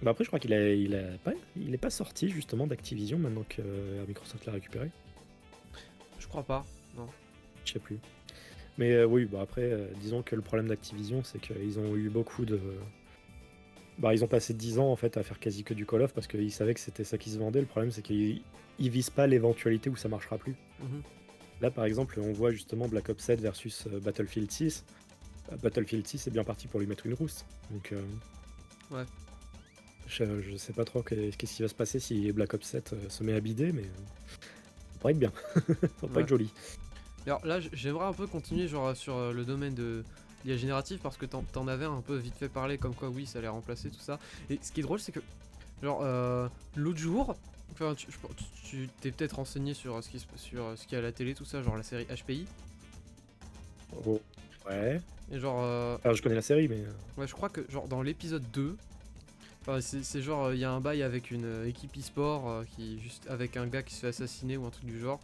Bah après, je crois qu'il est pas sorti justement d'Activision maintenant que Microsoft l'a récupéré. Je crois pas, non. Je sais plus. Mais oui, bah après, disons que le problème d'Activision, c'est qu'ils ont eu beaucoup de... Bah ils ont passé 10 ans en fait à faire quasi que du Call of parce qu'ils savaient que c'était ça qui se vendait. Le problème, c'est qu'ils visent pas l'éventualité où ça marchera plus. Là, par exemple, on voit justement Black Ops 7 versus Battlefield 6. Battlefield 6 est bien parti pour lui mettre une rousse. Donc, ouais. Je sais pas trop qu'est-ce qui va se passer si Black Ops 7 se met à bider, mais ça pourrait être bien. Ça pourrait être joli. Alors là, j'aimerais un peu continuer genre sur le domaine de l'IA générative parce que t'en avais un peu vite fait parler comme quoi oui, ça allait remplacer tout ça. Et ce qui est drôle, c'est que genre l'autre jour, enfin, tu t'es peut-être renseigné sur ce qui est à la télé, tout ça, genre la série HPI. Oh, ouais. Et genre. Alors, je connais la série, mais. Ouais, je crois que genre dans l'épisode 2, c'est genre il y a un bail avec une équipe e-sport qui juste avec un gars qui se fait assassiner ou un truc du genre.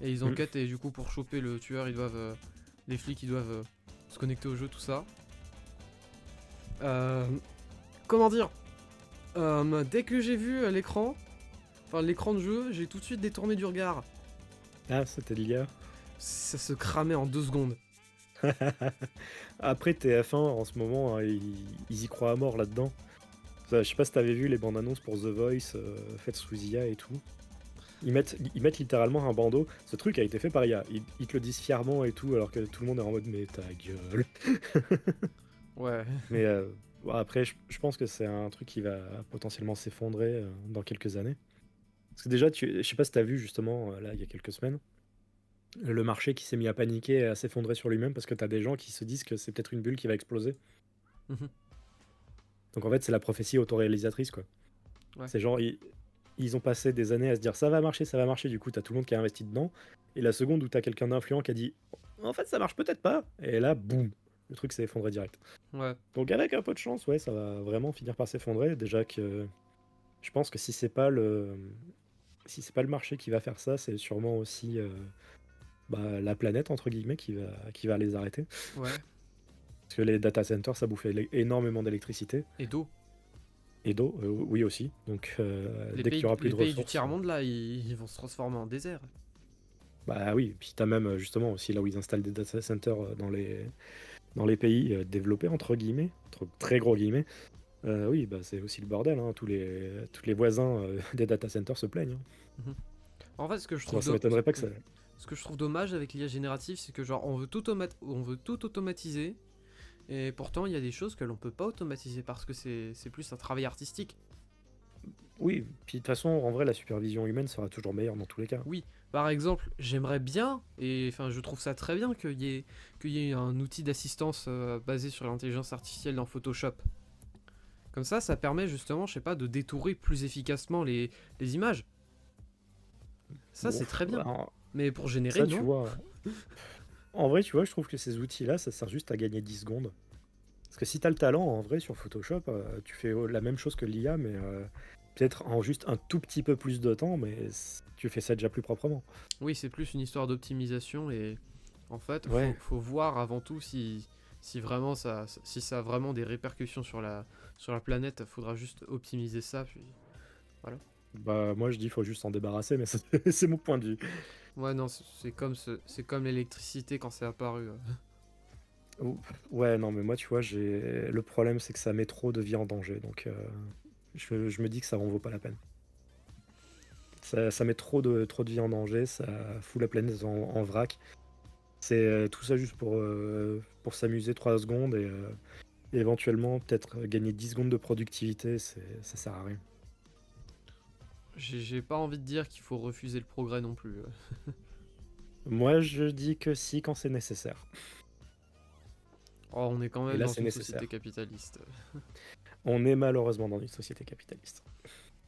Et ils enquêtent et du coup pour choper le tueur, ils doivent. Les flics ils doivent se connecter au jeu, tout ça. Comment dire, dès que j'ai vu l'écran, enfin l'écran de jeu, j'ai tout de suite détourné du regard. Ah, c'était de l'IA. Ça se cramait en 2 secondes. Après, TF1, en ce moment, hein, ils y croient à mort là-dedans. Je sais pas si t'avais vu les bandes annonces pour The Voice faites sous IA et tout. Ils mettent littéralement un bandeau. Ce truc a été fait par IA. Ils te le disent fièrement et tout, alors que tout le monde est en mode mais ta gueule. Ouais. Mais bon, après, je pense que c'est un truc qui va potentiellement s'effondrer dans quelques années. Parce que déjà, je sais pas si t'as vu justement, là, il y a quelques semaines, le marché qui s'est mis à paniquer et à s'effondrer sur lui-même parce que t'as des gens qui se disent que c'est peut-être une bulle qui va exploser. Mhm. Donc en fait, c'est la prophétie autoréalisatrice, quoi. Ouais. C'est genre, ils ont passé des années à se dire ça va marcher, ça va marcher. Du coup, t'as tout le monde qui a investi dedans. Et la seconde où t'as quelqu'un d'influent qui a dit en fait, ça marche peut-être pas. Et là, boum, le truc s'est effondré direct. Ouais. Donc avec un peu de chance, ouais, ça va vraiment finir par s'effondrer. Déjà que je pense que si c'est pas le marché qui va faire ça, c'est sûrement aussi bah, la planète entre guillemets qui va les arrêter. Ouais. Parce que les data centers, ça bouffait énormément d'électricité Et d'eau. et d'eau, oui aussi. Donc Les dès qu'il pays, y aura plus les de pays du ressources, tiers-monde, là, ils vont se transformer en désert. bah oui. Puis t'as même justement aussi là où ils installent des data centers dans les pays développés entre guillemets, entre très gros guillemets. Oui, bah c'est aussi le bordel. Hein. Tous les voisins des data centers se plaignent. Hein. Mhm. En fait, Moi, ça m'étonnerait pas que ça. ce que je trouve dommage avec l'IA générative, c'est que genre on veut tout automatiser, et pourtant il y a des choses que l'on peut pas automatiser parce que c'est plus un travail artistique. Oui, puis de toute façon, en vrai, la supervision humaine sera toujours meilleure dans tous les cas. Oui, par exemple, j'aimerais bien, et enfin je trouve ça très bien qu'il y ait un outil d'assistance basé sur l'intelligence artificielle dans Photoshop. Comme ça permet justement, je sais pas, de détourer plus efficacement les images. Ça Bon, c'est très bien. bah, Mais pour générer, ça, tu non. vois. En vrai, tu vois, je trouve que ces outils-là, ça sert juste à gagner 10 secondes. Parce que si t'as le talent, en vrai, sur Photoshop, tu fais la même chose que l'IA, mais peut-être en juste un tout petit peu plus de temps, mais tu fais ça déjà plus proprement. Oui, c'est plus une histoire d'optimisation et en fait, Ouais, faut voir avant tout si vraiment si ça a vraiment des répercussions sur la planète, faudra juste optimiser ça, puis voilà. bah moi je dis faut juste s'en débarrasser, mais c'est mon point de vue. Ouais, non, c'est comme l'électricité quand c'est apparu. Ouais, non, mais moi, tu vois, le problème, c'est que ça met trop de vie en danger, donc je me dis que ça en vaut pas la peine. Ça met trop de vie en danger, ça fout la planète en vrac. C'est tout ça juste pour s'amuser 3 secondes et éventuellement peut-être gagner 10 secondes de productivité, ça sert à rien. J'ai pas envie de dire qu'il faut refuser le progrès non plus. Moi, je dis que si, quand c'est nécessaire. Oh, on est quand Et même là, dans c'est une société nécessaire. capitaliste. On est malheureusement dans une société capitaliste.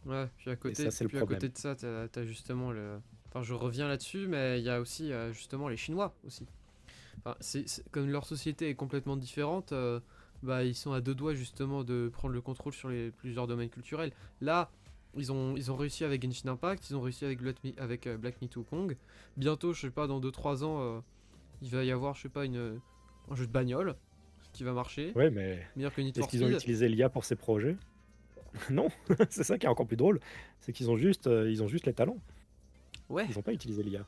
Ouais, Et ça, c'est le puis à côté problème. de ça, t'as justement le. Enfin, je reviens là-dessus, mais il y a aussi justement les Chinois aussi. Enfin, comme leur société est complètement différente, bah, ils sont à deux doigts justement de prendre le contrôle sur les plusieurs domaines culturels. Là, ils ont réussi avec Genshin Impact, ils ont réussi avec Black Myth Wukong. Bientôt, je sais pas, dans 2 3 ans, il va y avoir, je sais pas, un jeu de bagnole qui va marcher, Ouais, mais meilleur que Need est-ce for qu'ils ont Speed. utilisé l'IA pour ces projets? Non, c'est ça qui est encore plus drôle. C'est qu'ils ont juste les talents. Ouais, Ils n'ont pas utilisé l'IA.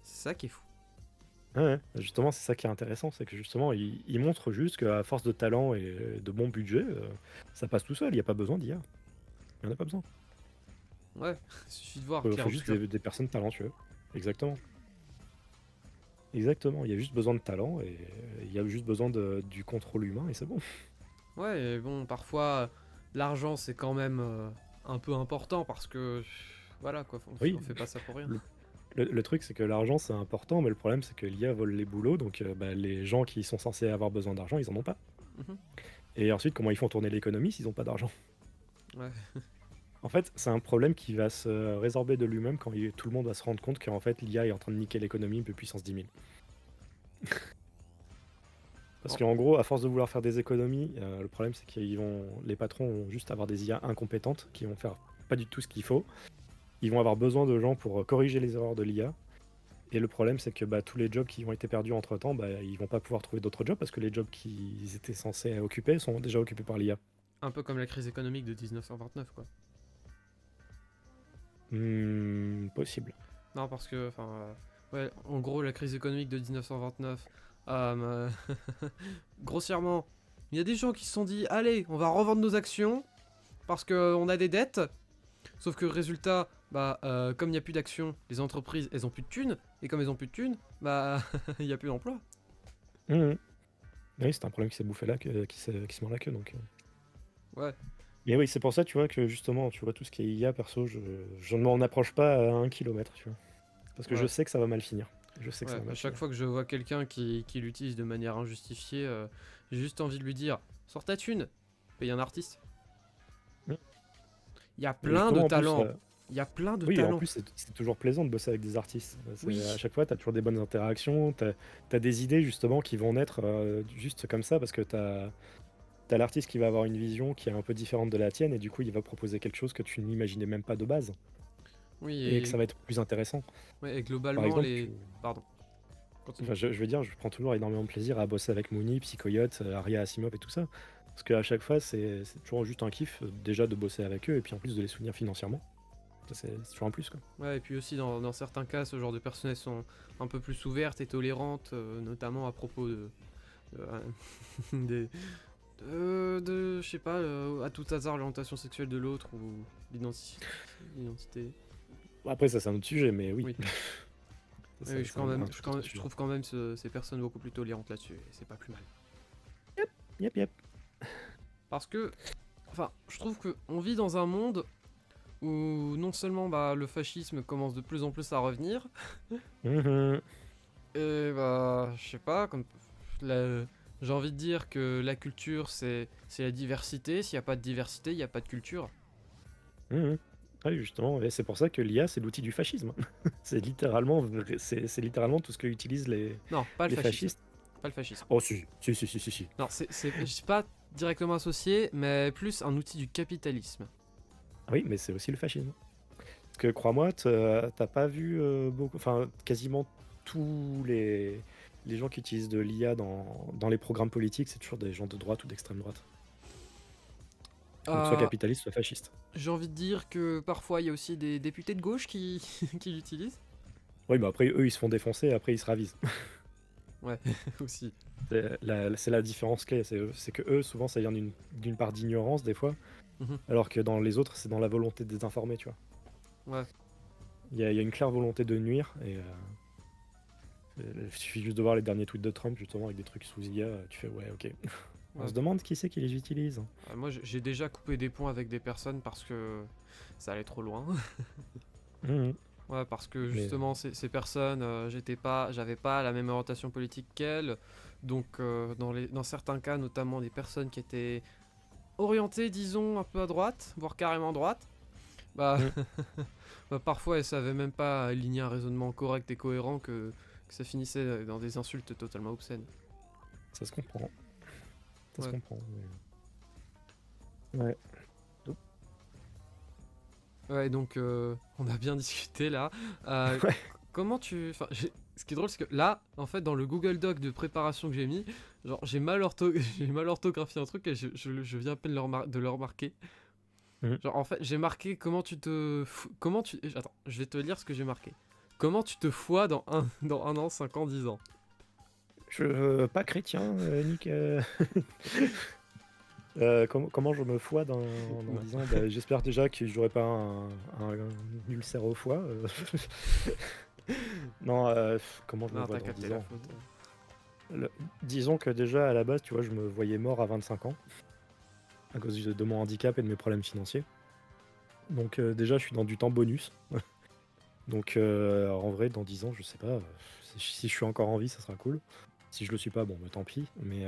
c'est ça qui est fou. Ouais, ouais. Justement, c'est ça qui est intéressant, c'est que justement, ils montrent juste qu'à force de talent et de bon budget, ça passe tout seul. Il n'y a pas besoin d'IA. Il n'y en a pas besoin. Ouais, il suffit de voir Il faut juste clair-obscur. des personnes talentueuses. Exactement. Exactement. Il y a juste besoin de talent et il y a juste besoin du contrôle humain et c'est bon. Ouais, et bon, parfois, l'argent c'est quand même un peu important parce que, voilà quoi, Oui, on fait pas ça pour rien. le, le truc, c'est que l'argent, c'est important, mais le problème, c'est que l'IA vole les boulots, donc bah, les gens qui sont censés avoir besoin d'argent, ils en ont pas. Mhm. Et ensuite, comment ils font tourner l'économie s'ils n'ont pas d'argent? Ouais. En fait, c'est un problème qui va se résorber de lui-même quand tout le monde va se rendre compte qu'en fait, l'IA est en train de niquer l'économie de puissance 10 000. Parce Oh, qu'en gros, à force de vouloir faire des économies, le problème, c'est que les patrons vont juste avoir des IA incompétentes qui vont faire pas du tout ce qu'il faut. Ils vont avoir besoin de gens pour corriger les erreurs de l'IA. Et le problème, c'est que bah, tous les jobs qui ont été perdus entre-temps, bah, ils vont pas pouvoir trouver d'autres jobs parce que les jobs qu'ils étaient censés occuper sont déjà occupés par l'IA. un peu comme la crise économique de 1929 quoi. Possible. Non, parce que, enfin, ouais, en gros, la crise économique de 1929, grossièrement, il y a des gens qui se sont dit, allez, on va revendre nos actions parce qu'on a des dettes. Sauf que résultat, comme il n'y a plus d'actions, les entreprises, elles ont plus de thunes. Et comme elles ont plus de thunes, il n'y a plus d'emploi. Mhm. Oui, c'est un problème qui s'est bouffé là, qui se mord la queue. Donc, Ouais, mais oui, c'est pour ça, tu vois, que justement, tu vois, tout ce qui est IA, perso, je ne m'en approche pas à 1 kilomètre, tu vois. Parce que je ouais, sais que ça va mal finir. Je sais que ça ouais. va À mal chaque finir. fois que je vois quelqu'un qui l'utilise de manière injustifiée, j'ai juste envie de lui dire, sors ta thune, paye un artiste. Mhm. Il y a Et plein de justement, en plus, talents. Il y a plein de oui, en talents. plus, c'est toujours plaisant de bosser avec des artistes. À Oui, chaque fois, tu as toujours des bonnes interactions. Tu as des idées, justement, qui vont naître juste comme ça, parce que tu as l'artiste qui va avoir une vision qui est un peu différente de la tienne, et du coup, il va proposer quelque chose que tu n'imaginais même pas de base, oui, et que ça va être plus intéressant. ouais, et Par globalement, exemple, les... Pardon, continue. enfin, je veux dire, je prends toujours énormément de plaisir à bosser avec Mooney, Psychoyote, Aria Asimov et tout ça. Parce qu'à chaque fois, c'est toujours juste un kiff, déjà de bosser avec eux, et puis en plus de les soutenir financièrement. Ça, c'est toujours un plus, quoi. Ouais, et puis aussi, dans certains cas, ce genre de personnes sont un peu plus ouvertes et tolérantes, notamment à propos de, des, je sais pas, à tout hasard, l'orientation sexuelle de l'autre ou l'identité. Bon, après, ça, c'est un autre sujet, mais oui. Oui, Ça, oui, c'est un tout autre je sujet. trouve quand même ces personnes beaucoup plus tolérantes là-dessus, et c'est pas plus mal. Yep, yep. Parce que, enfin, je trouve que on vit dans un monde où non seulement le fascisme commence de plus en plus à revenir, Mhm. et je sais pas, j'ai envie de dire que la culture c'est la diversité, s'il n'y a pas de diversité, il n'y a pas de culture. Mhm. Oui, justement, et c'est pour ça que l'IA, c'est l'outil du fascisme. C'est littéralement tout ce que utilisent Non, pas le les fascisme. fascistes. Pas le fascisme. Oh, si, si, si, si, si, si. Non, c'est pas directement associé, mais plus un outil du capitalisme. Ah oui, mais c'est aussi le fascisme. Parce que crois-moi, t'as pas vu beaucoup, enfin, quasiment tous les gens qui utilisent de l'IA dans les programmes politiques, c'est toujours des gens de droite ou d'extrême droite. Donc soit Euh, capitaliste, soit fasciste. j'ai envie de dire que parfois il y a aussi des députés de gauche qui, qui l'utilisent. Oui, mais après, eux, ils se font défoncer et après, ils se ravisent. Ouais, aussi. C'est la différence clé, c'est que eux, souvent, ça vient d'une part d'ignorance, des fois, Mhm. alors que dans les autres, c'est dans la volonté de désinformer, tu vois. Ouais, Il y a une claire volonté de nuire, et il suffit juste de voir les derniers tweets de Trump, justement, avec des trucs sous IA, tu fais, ouais, ok. On ouais. se demande qui c'est qui les utilise. Moi j'ai déjà coupé des ponts avec des personnes parce que ça allait trop loin. Mhm. Ouais, parce que Mais justement ces personnes, j'avais pas la même orientation politique qu'elles, donc dans certains cas, notamment des personnes qui étaient orientées, disons, un peu à droite, voire carrément à droite, bah, Mhm. parfois elles savaient même pas aligner un raisonnement correct et cohérent que ça finissait dans des insultes totalement obscènes. ça se comprend. Ça se Ouais. comprend. Ouais. Donc, Ouais, donc on a bien discuté là. Euh, ouais. comment tu. Enfin, ce qui est drôle, c'est que là, en fait, dans le Google Doc de préparation que j'ai mis, genre, j'ai mal, j'ai mal orthographié un truc et je viens à peine de le remarquer. Mhm. Genre, en fait, j'ai marqué comment tu te. Comment tu. Attends, je vais te lire ce que j'ai marqué. Comment tu te foies dans un an, 5 ans, 10 ans. Je pas chrétien, Nick. Comment je me foie dans Ouais. 10 ans? Bah, j'espère déjà que j'aurai pas un ulcère au foie. Non, comment je me Non, vois t'as dans capté 10 la ans? faute. Disons que déjà à la base, tu vois, je me voyais mort à 25 ans à cause de mon handicap et de mes problèmes financiers. Donc déjà, je suis dans du temps bonus. Donc en vrai, dans 10 ans, je sais pas. Si je suis encore en vie, ça sera cool. Si je le suis pas, bon, bah, tant pis. Mais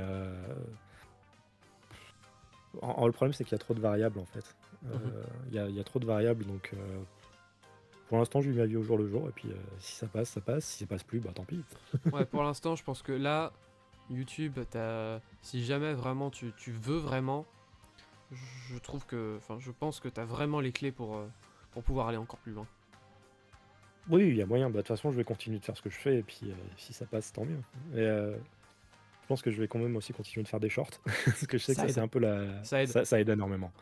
le problème, c'est qu'il y a trop de variables en fait. Mhm. Il y a trop de variables, donc pour l'instant, je vis ma vie au jour le jour. Et puis si ça passe, ça passe. Si ça passe plus, bah tant pis. Ouais, pour l'instant, je pense que là, YouTube, si jamais vraiment tu veux vraiment, je trouve que, enfin, je pense que t'as vraiment les clés pour pouvoir aller encore plus loin. Oui, il y a moyen. Bah, de toute façon, je vais continuer de faire ce que je fais. Et puis si ça passe, tant mieux. Et je pense que je vais quand même aussi continuer de faire des shorts. Parce que je sais que Ça ça, c'est aide, un peu la. ça aide. Ça aide énormément.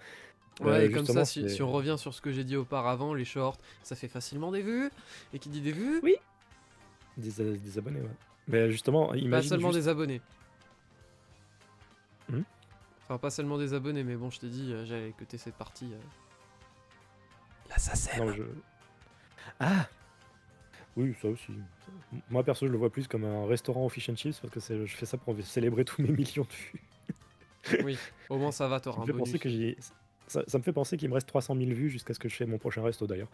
Ouais, et comme ça, Justement, si on revient sur ce que j'ai dit auparavant, les shorts, ça fait facilement des vues. Et qui dit des vues, Oui, des abonnés, ouais. Mais justement, pas imagine seulement juste. des abonnés. Hmm. Enfin, pas seulement des abonnés, mais bon, je t'ai dit, j'allais écouter cette partie. L'assassin. Non, Ah! Oui, ça aussi. Moi, perso, je le vois plus comme un restaurant au fish and chips parce que je fais ça pour célébrer tous mes millions de vues. Oui, au moins ça va, Ça t'auras me un fait penser bonus. que ça me fait penser qu'il me reste 300 000 vues jusqu'à ce que je fais mon prochain resto d'ailleurs.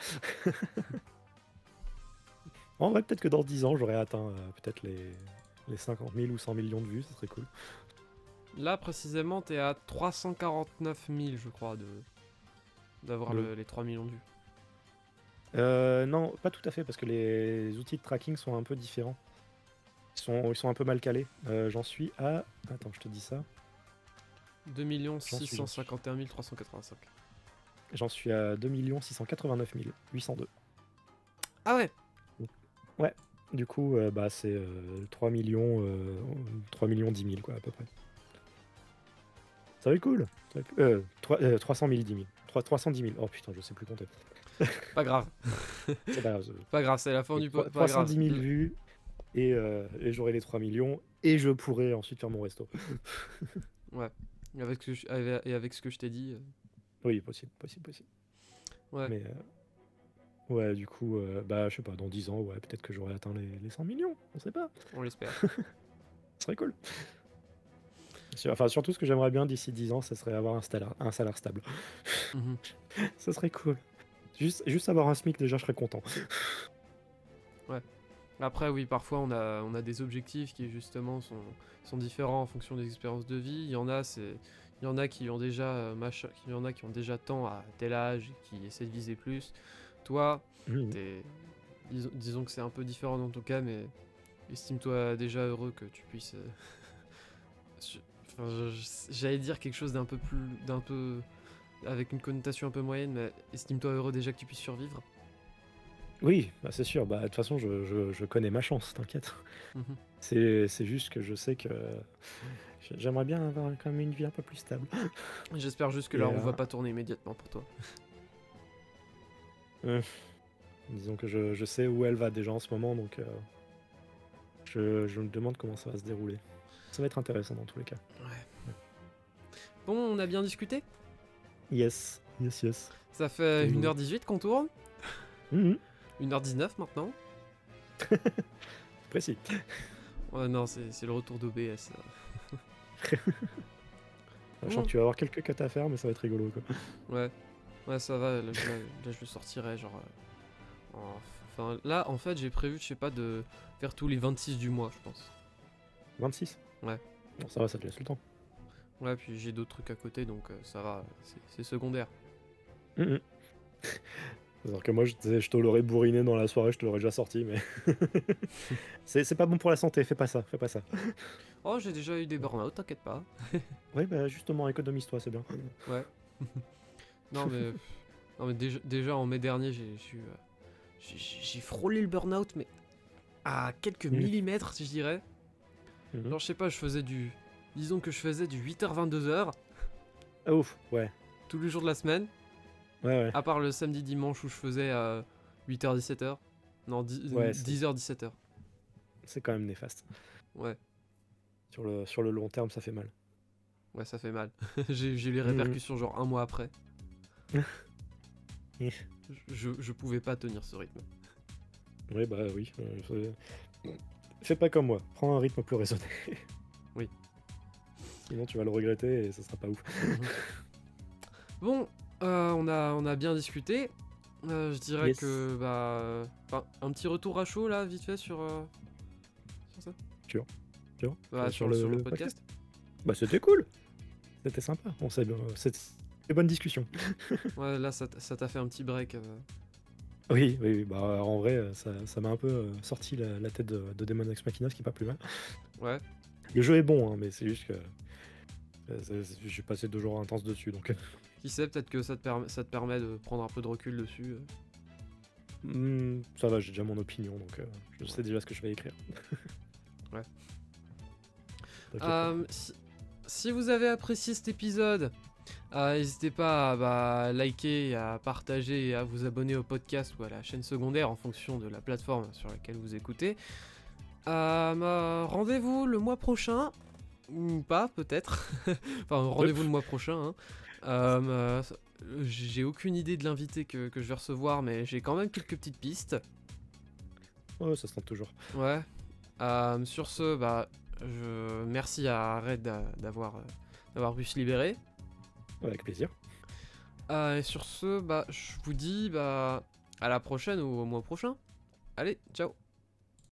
En vrai, peut-être que dans 10 ans, j'aurai atteint peut-être les 50 000 ou 100 millions de vues, ça serait cool. Là, précisément, t'es à 349 000, je crois, d'avoir Le- les 3 millions de vues. Non, pas tout à fait, parce que les outils de tracking sont un peu différents. Ils sont un peu mal calés. J'en suis à... Attends, je te dis ça. 2 651 385. J'en suis à 2 689 802. Ah ouais. Ouais, du coup, bah, c'est 3 millions, 3 millions 10 000, quoi, à peu près. Ça va être cool. 300 000, 10 000. 310 000. Oh putain, je sais plus compter. Pas grave. C'est pas grave. Pas grave, c'est la fin du... Pas grave. 310 000 vues, et j'aurai les 3 millions, et je pourrai ensuite faire mon resto. Ouais. Avec ce que je t'ai dit. Oui, possible. Ouais. Mais ouais, du coup, bah, je sais pas, dans 10 ans, ouais, peut-être que j'aurai atteint les 100 millions, on sait pas. On l'espère. Ce serait cool. Enfin, surtout, ce que j'aimerais bien d'ici 10 ans, ça serait avoir un salaire stable. Mhm. Ça serait cool. Juste avoir un SMIC, déjà, je serais content. Après, oui, parfois on a des objectifs qui justement sont différents en fonction des expériences de vie. Il y en a qui ont déjà il y en a qui ont déjà tant à tel âge et qui essaient de viser plus. Toi, Mhm. disons que c'est un peu différent dans ton cas, mais estime-toi déjà heureux que tu puisses. Enfin, j'allais dire quelque chose d'un peu avec une connotation un peu moyenne, mais estime-toi heureux déjà que tu puisses survivre. Oui, bah, c'est sûr. Bah, de toute façon, je connais ma chance, t'inquiète. Mhm. C'est juste que je sais que j'aimerais bien avoir quand même une vie un peu plus stable. J'espère juste que Et, la roue va pas tourner immédiatement pour toi. disons que je sais où elle va déjà en ce moment, donc je me demande comment ça va se dérouler. Ça va être intéressant dans tous les cas. Ouais. Bon, on a bien discuté. Yes. Ça fait Et 1h18 qu'on tourne. Mhm. 1h19 maintenant. Précis. Ouais, non, c'est le retour d'OBS. Sachant que tu vas avoir quelques cuts à faire, mais ça va être rigolo, quoi. Ouais, ça va. Là, je le sortirai genre. Enfin, là, en fait, j'ai prévu, je sais pas, de faire tous les 26 du mois, je pense. 26. Ouais. Bon, ça va, ça te laisse le temps. Ouais, puis j'ai d'autres trucs à côté, donc ça va. C'est secondaire. Mhm. C'est-à-dire que moi, je te l'aurais bourriné dans la soirée, je te l'aurais déjà sorti, mais c'est pas bon pour la santé, fais pas ça. Oh, j'ai déjà eu des burn-out, t'inquiète pas. Oui, bah justement, économise-toi, c'est bien. Ouais. non, mais, non, mais déjà en mai dernier, j'ai frôlé le burn-out, mais à quelques Mhm. millimètres, je dirais. Mhm. Genre, je sais pas, disons que je faisais du 8h-22h Ah, ouf, ouais. tous les jours de la semaine, Ouais. à part le samedi dimanche où je faisais 8h-17h. Non, Ouais, 10h-17h. c'est quand même néfaste. Ouais, Sur le long terme, ça fait mal. ouais, ça fait mal. J'ai les répercussions genre un mois après. Je pouvais pas tenir ce rythme. Oui, bah oui. Fais pas comme moi, prends un rythme plus raisonné. Oui. Sinon, tu vas le regretter et ça sera pas ouf. Bon, on a bien discuté. Je dirais Yes. que un petit retour à chaud là, vite fait sur ça. Sur Bah, sur sur le le podcast. Bah, c'était cool. C'était sympa. C'était une bonne discussion. Ouais, là ça t'a fait un petit break. Oui. Bah, en vrai, ça m'a un peu sorti la tête de Demon Ex Machina, ce qui est pas plus mal. Ouais. Le jeu est bon, hein, mais c'est juste que j'ai passé 2 jours intenses dessus, donc Qui sait, peut-être que ça te permet de prendre un peu de recul dessus. ça va, j'ai déjà mon opinion, donc je sais déjà ce que je vais écrire. Ouais. T'inquiète pas. Si vous avez apprécié cet épisode, N'hésitez pas à liker, à partager et à vous abonner au podcast ou à la chaîne secondaire en fonction de la plateforme sur laquelle vous écoutez. Rendez-vous le mois prochain, ou pas peut-être. Enfin, rendez-vous le mois prochain. Hein. J'ai aucune idée de l'invité que je vais recevoir, mais j'ai quand même quelques petites pistes. Ouais, ça se tente toujours. Ouais. Sur ce, merci à Red d'avoir pu se libérer. Avec plaisir. Et sur ce, je vous dis à la prochaine ou au mois prochain. Allez, ciao.